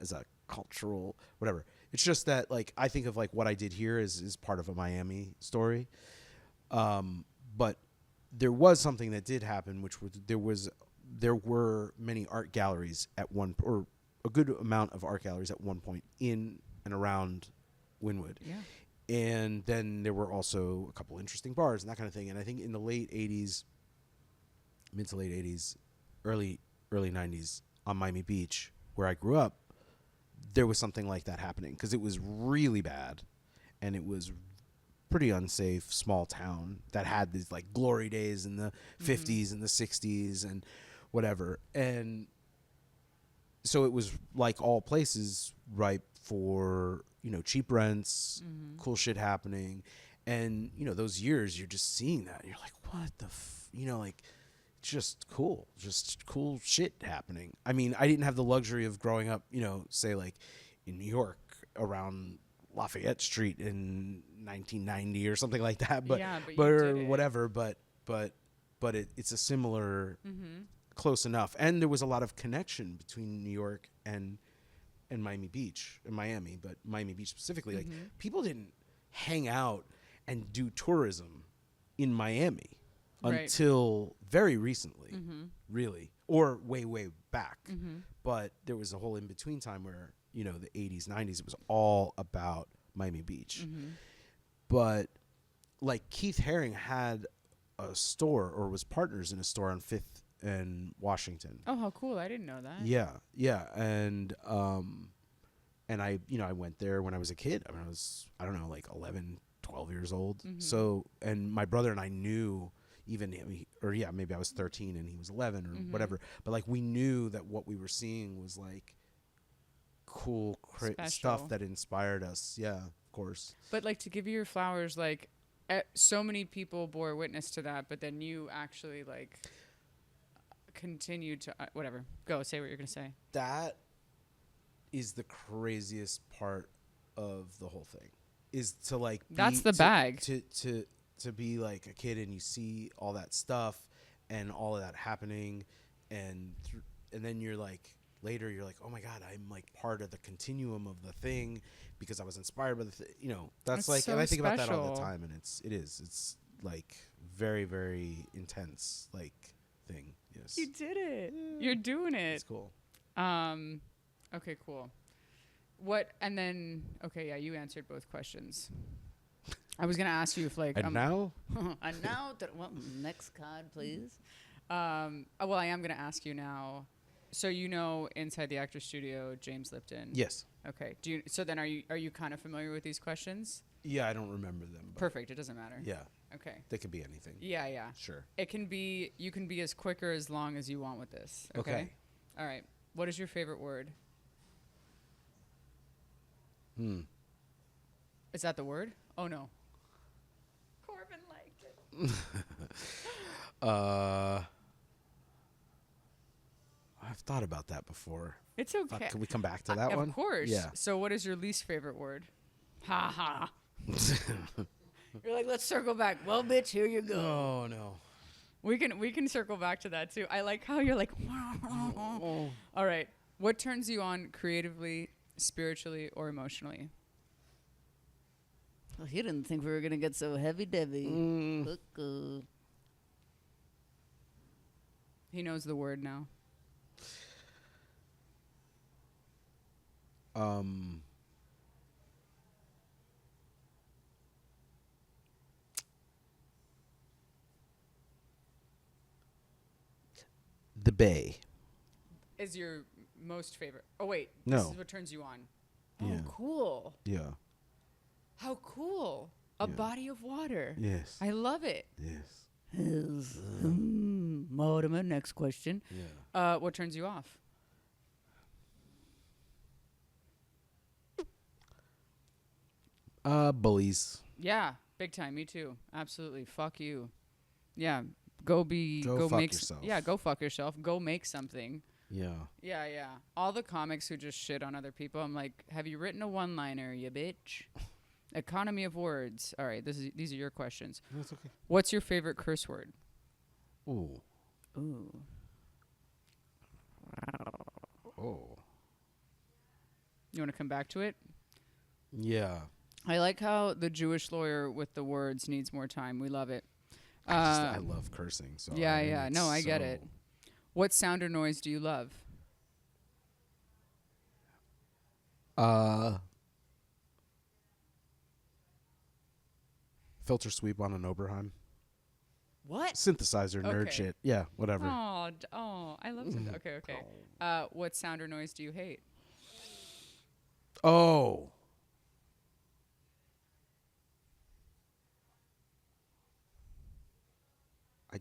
cultural whatever. It's just that like I think of like what I did here is part of a Miami story. But there was something that did happen, which was there were many art galleries at one, or a good amount of art galleries at one point in and around Wynwood. Yeah. And then there were also a couple interesting bars and that kind of thing. And I think in the late 80s, mid to late 80s, early 90s on Miami Beach, where I grew up, there was something like that happening because it was really bad, and it was pretty unsafe small town that had these like glory days in the 50s and the 60s and whatever. And so it was like all places ripe for, you know, cheap rents, cool shit happening. And, you know, those years you're just seeing that. You're like, what the, you know, like just cool shit happening. I mean, I didn't have the luxury of growing up, you know, say like in New York around Lafayette Street in 1990 or something like that. But, Yeah, but you or did it. whatever. But it's a similar, close enough. And there was a lot of connection between New York and Miami Beach, and Miami, but Miami Beach specifically. Like people didn't hang out and do tourism in Miami Right. until very recently, really, or way back. But there was a whole in between time where, you know, the 80s, 90s, it was all about Miami Beach. But like Keith Haring had a store, or was partners in a store on 5th and Washington. Oh, how cool. I didn't know that. Yeah. And I, you know, I went there when I was a kid. I mean, I don't know, like 11, 12 years old. So, and my brother and I knew even, maybe I was 13 and he was 11 or whatever. But like, we knew that what we were seeing was like cool stuff that inspired us. Yeah, of course. But like, to give you your flowers, like so many people bore witness to that, but then you actually like continued to, whatever. Go, say what you're going to say. That is the craziest part of the whole thing, is to like that's the bag to be like a kid and you see all that stuff and all of that happening, and then you're like, later you're like, oh my god, I'm like part of the continuum of the thing because I was inspired by the you know, that's It's like, so and I think about that all the special. time, and it's like very, very intense like thing. Yes, You did it. You're doing it. it's cool. Okay, cool. What, and then, okay, yeah, you answered both questions. I was going to ask you if like, And now And now, well, next card, please. well, I am going to ask you now. So, you know, inside the actor studio, James Lipton. yes. Okay. So then are you kind of familiar with these questions? Yeah, I don't remember them, but Perfect. It doesn't matter. yeah, Okay. they could be anything. Yeah. Sure. You can be as quick or as long as you want with this. Okay. All right. What is your favorite word? Is that the word? Oh no. Corbin liked it. I've thought about that before. It's okay. Can we come back to that one? Of course. Yeah. So what is your least favorite word? Ha ha. You're like, let's circle back. Well, bitch, here you go. Oh no. We can circle back to that too. I like how you're like All right. What turns you on creatively, spiritually, or emotionally? Well, you didn't think we were going to get so heavy-debby. Cuckoo. He knows the word now. The Bay. Is your most favorite? Oh wait, No. This is what turns you on. Yeah. Oh, cool. Yeah. How cool. A Yeah. body of water. Yes. I love it. Yes. Mortimer, next question. Yeah. What turns you off? Bullies. Yeah, big time. Me too. Absolutely. Fuck you. Yeah. Go Go fuck make yourself. Yeah, go fuck yourself. Go make something. Yeah. Yeah. All the comics who just shit on other people, I'm like, have you written a one-liner, you bitch? Economy of words. All right, these are your questions. That's okay. What's your favorite curse word? Ooh. Ooh. Oh. You want to come back to it? Yeah. I like how the Jewish lawyer with the words needs more time. We love it. I love cursing. So Yeah, I mean, yeah. it's No, I get it. What sound or noise do you love? Filter sweep on an Oberheim. What? Synthesizer nerd Okay. shit. Yeah, whatever. Oh, I love it. Okay. What sound or noise do you hate? Oh.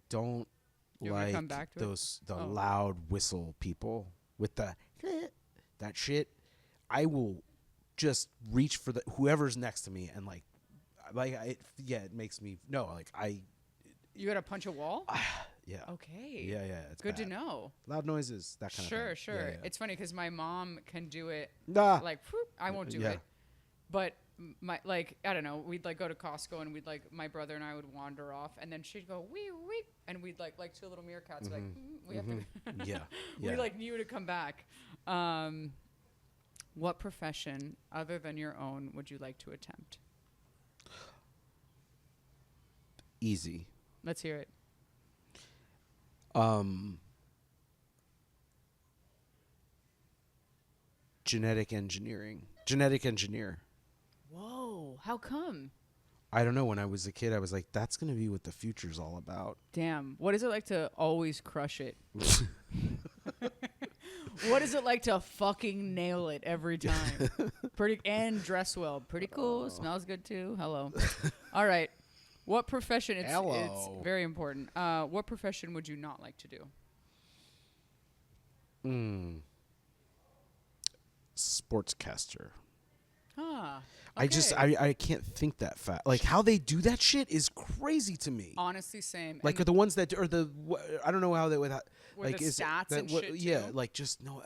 don't You want me to come like back to it? the Oh. loud whistle people with the that shit. I will just reach for the whoever's next to me and it makes me You got to punch a wall? yeah. Okay. Yeah, it's Good to bad. know. Loud noises, that kind of thing. Sure. Yeah, yeah. It's funny because my mom can do it. Ah. Like, whoop, I won't do Yeah. it. But I don't know. We'd like go to Costco and my brother and I would wander off, and then she'd go wee wee, and we'd like two little meerkats we have to. Yeah. We knew to come back. What profession other than your own would you like to attempt? Easy. Let's hear it. Genetic engineer. Whoa! How come? I don't know. When I was a kid, I was like, that's going to be what the future's all about. Damn. What is it like to always crush it? What is it like to fucking nail it every time? And dress well. Pretty cool. Smells good too. Hello. All right. What profession? It's very important. What profession would you not like to do? Sportscaster. Ah. I can't think that fast. Like how they do that shit is crazy to me. Honestly, same. Like are the ones that I don't know how they would Where like the is stats that and what, shit yeah too? like just no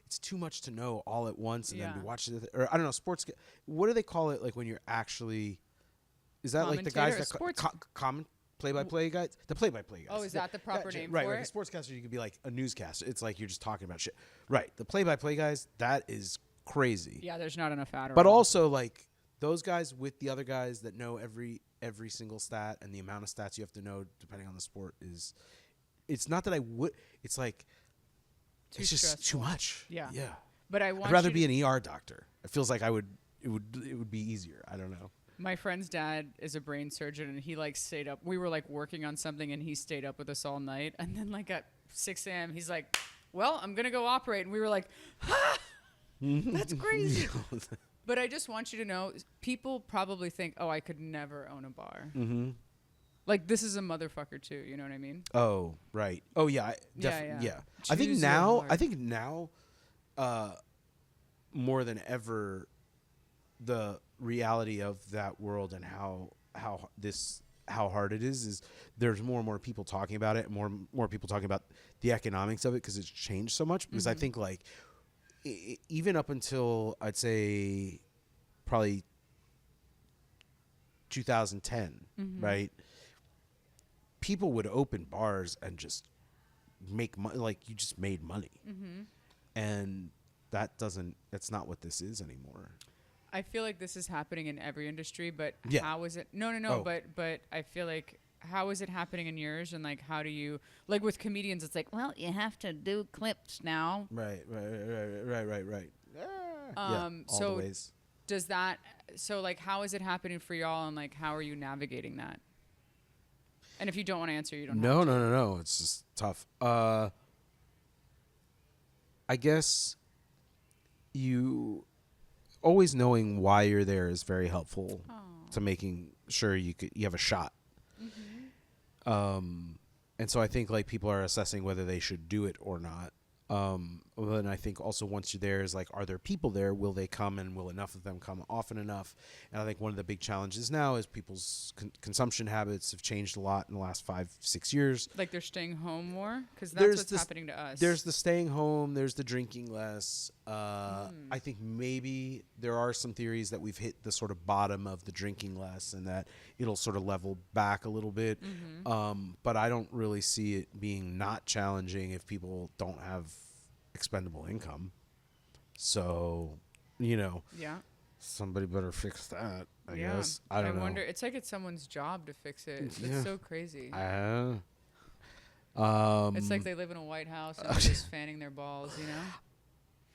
it's too much to know all at once and then to Yeah. watch it or I don't know sports. What do they call it? Like when you're actually is that like the guys that Sports- common play-by-play guys? The play-by-play guys. Oh, is that the proper name right, for like it? a sportscaster, you could be like a newscaster. It's like you're just talking about shit. Right. The play-by-play guys, that is crazy. Yeah, there's not enough Adderall. But also like those guys with the other guys that know every single stat and the amount of stats you have to know depending on the sport is it's not that I would it's like it's just stressful. too much. Yeah. Yeah. But I'd rather be an ER doctor. It feels like it would be easier. I don't know. My friend's dad is a brain surgeon, and he like stayed up. We were like working on something, and he stayed up with us all night. And then like at 6 a.m., he's like, "Well, I'm gonna go operate," and we were like, "Ah, that's crazy." But I just want you to know, people probably think, "Oh, I could never own a bar." Mm-hmm. Like this is a motherfucker too. You know what I mean? Oh, right. Oh, yeah. Yeah. Yeah. Choose I think your now, heart. more than ever, the reality of that world and how hard it is there's more and more people talking about it, and more people talking about the economics of it because it's changed so much. Because I think like even up until I'd say probably 2010, right? People would open bars and just make money. Like you just made money, and that's not what this is anymore. I feel like this is happening in every industry, but Yeah. how is it? No. Oh. But I feel like how is it happening in yours? And like, how do you like with comedians? It's like, well, you have to do clips now. Right. All So the ways. does that? So like, how is it happening for y'all? And like, how are you navigating that? And if you don't want to answer, you don't. have to. No. It's just tough. I guess you always knowing why you're there is very helpful to making sure you have a shot. And so I think like people are assessing whether they should do it or not. And I think also once you're there is like, are there people there? Will they come, and will enough of them come often enough? And I think one of the big challenges now is people's consumption habits have changed a lot in the last 5-6 years. Like they're staying home more because that's what's this- happening to us. There's the staying home. There's the drinking less. I think maybe there are some theories that we've hit the sort of bottom of the drinking less, and that it'll sort of level back a little bit. But I don't really see it being not challenging if people don't have expendable income. So, yeah. somebody better fix that. I guess. I don't know. wonder. It's like it's someone's job to fix it. Yeah. It's so crazy. It's like they live in a White House and they're just fanning their balls,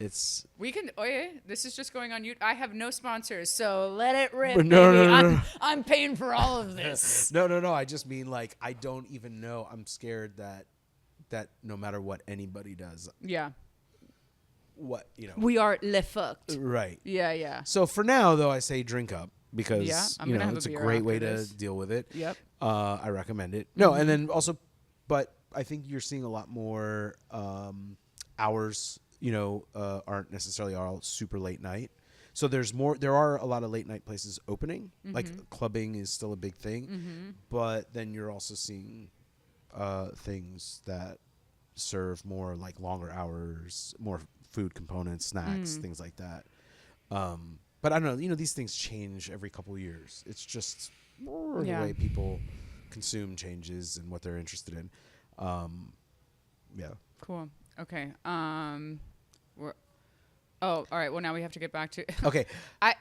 it's We can. Oh yeah, this is just going on YouTube. I have no sponsors, so let it rip. No, baby. no. I'm paying for all of this. no. I just mean like I don't even know. I'm scared that no matter what anybody does, Yeah, we are le fucked. right. Yeah. So for now, though, I say drink up because Yeah, I'm gonna have it's a a beer great after way this. to deal with it. Yep. I recommend it. No, and then also but I think you're seeing a lot more hours. Aren't necessarily all super late night. So there are a lot of late night places opening. Like clubbing is still a big thing, but then you're also seeing things that serve more like longer hours, more food components, snacks, things like that. But I don't know, these things change every couple of years. It's just the way people consume changes and what they're interested in. Yeah. Cool. Okay. All right. Well, now we have to get back to. Okay. I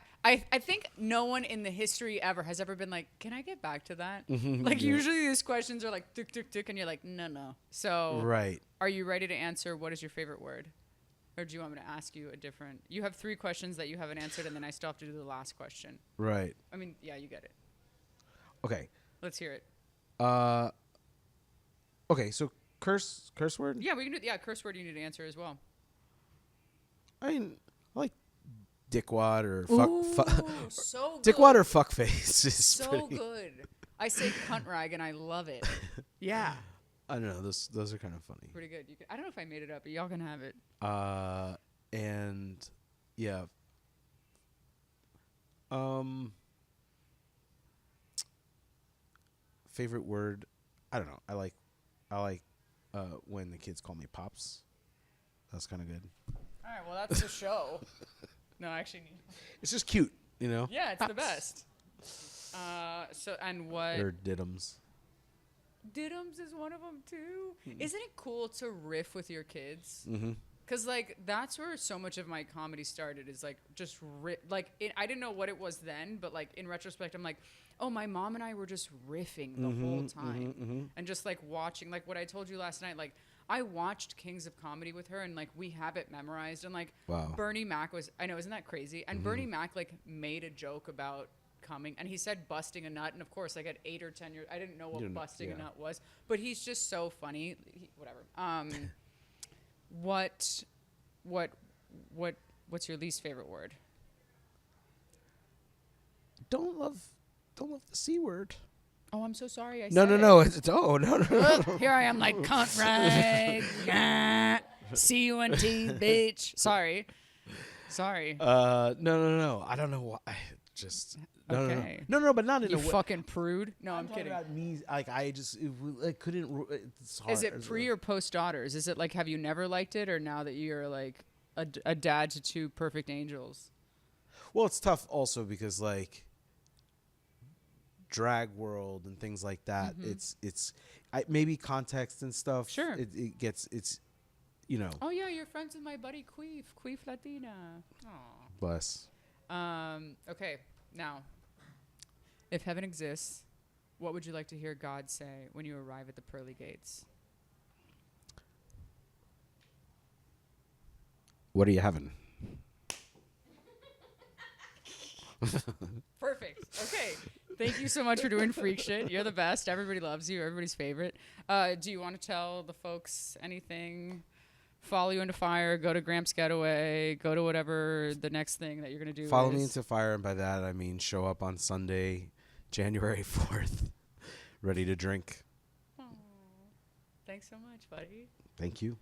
think no one in the history ever has ever been like, can I get back to that? Like Yeah. usually these questions are like, tick, tick, tick, and you're like, no. So Right. are you ready to answer what is your favorite word? Or do you want me to ask you a different? You have 3 questions that you haven't answered, and then I still have to do the last question. Right. I mean, yeah, you get it. Okay. Let's hear it. Okay. So curse word. Yeah, we can do. Yeah, curse word you need to answer as well. I mean, I like dickwad or So good. dickwad or fuckface is So pretty. good. I say cunt rag, and I love it. Yeah. I don't know. Those are kind of funny. Pretty good. I don't know if I made it up, but y'all can have it. And yeah. Favorite word? I don't know. I like when the kids call me pops. That's kind of good. All right, well, that's the show. No, actually. It's just cute, Yeah, it's the Pops. best. And what? Or diddums. Diddums is one of them, too. Isn't it cool to riff with your kids? Mm-hmm. Because, like, that's where so much of my comedy started is, like, just I didn't know what it was then, but, like, in retrospect, I'm like, oh, my mom and I were just riffing the whole time. And just, like, watching, like, what I told you last night, like, I watched Kings of Comedy with her, and, like, we have it memorized. And, like, Wow. Bernie Mac I know, isn't that crazy? And Bernie Mac, like, made a joke about coming, and he said busting a nut. And, of course, like, at 8 or 10 years, I didn't know what busting a nut was. But he's just so funny. Whatever. What's your least favorite word? Don't love the C word. Oh, I'm so sorry. I No. Look, here I am like cunt rag. Nah. CUNT, bitch. Sorry. No. I don't know why. Just Okay. No, but not in You a way. fucking prude. No, I'm talking kidding. about me. Like I just couldn't. It's hard. Is it pre or post daughters? Is it like, have you never liked it, or now that you're like a dad to 2 perfect angels? Well, it's tough also because like drag world and things like that. It's maybe context and stuff. Sure. It gets Oh yeah, you're friends with my buddy Queef Latina. Aw. Bless. Okay, now, if heaven exists, what would you like to hear God say when you arrive at the pearly gates? What are you having? Perfect. Okay. Thank you so much for doing Freak Shit. You're the best. Everybody loves you. Everybody's favorite. Do you want to tell the folks anything? Follow you into fire. Go to Gramps Getaway. Go to whatever the next thing that you're going to do Follow is. me into fire, and by that I mean show up on Sunday, January 4th, ready to drink. Aw. Thanks so much, buddy. Thank you.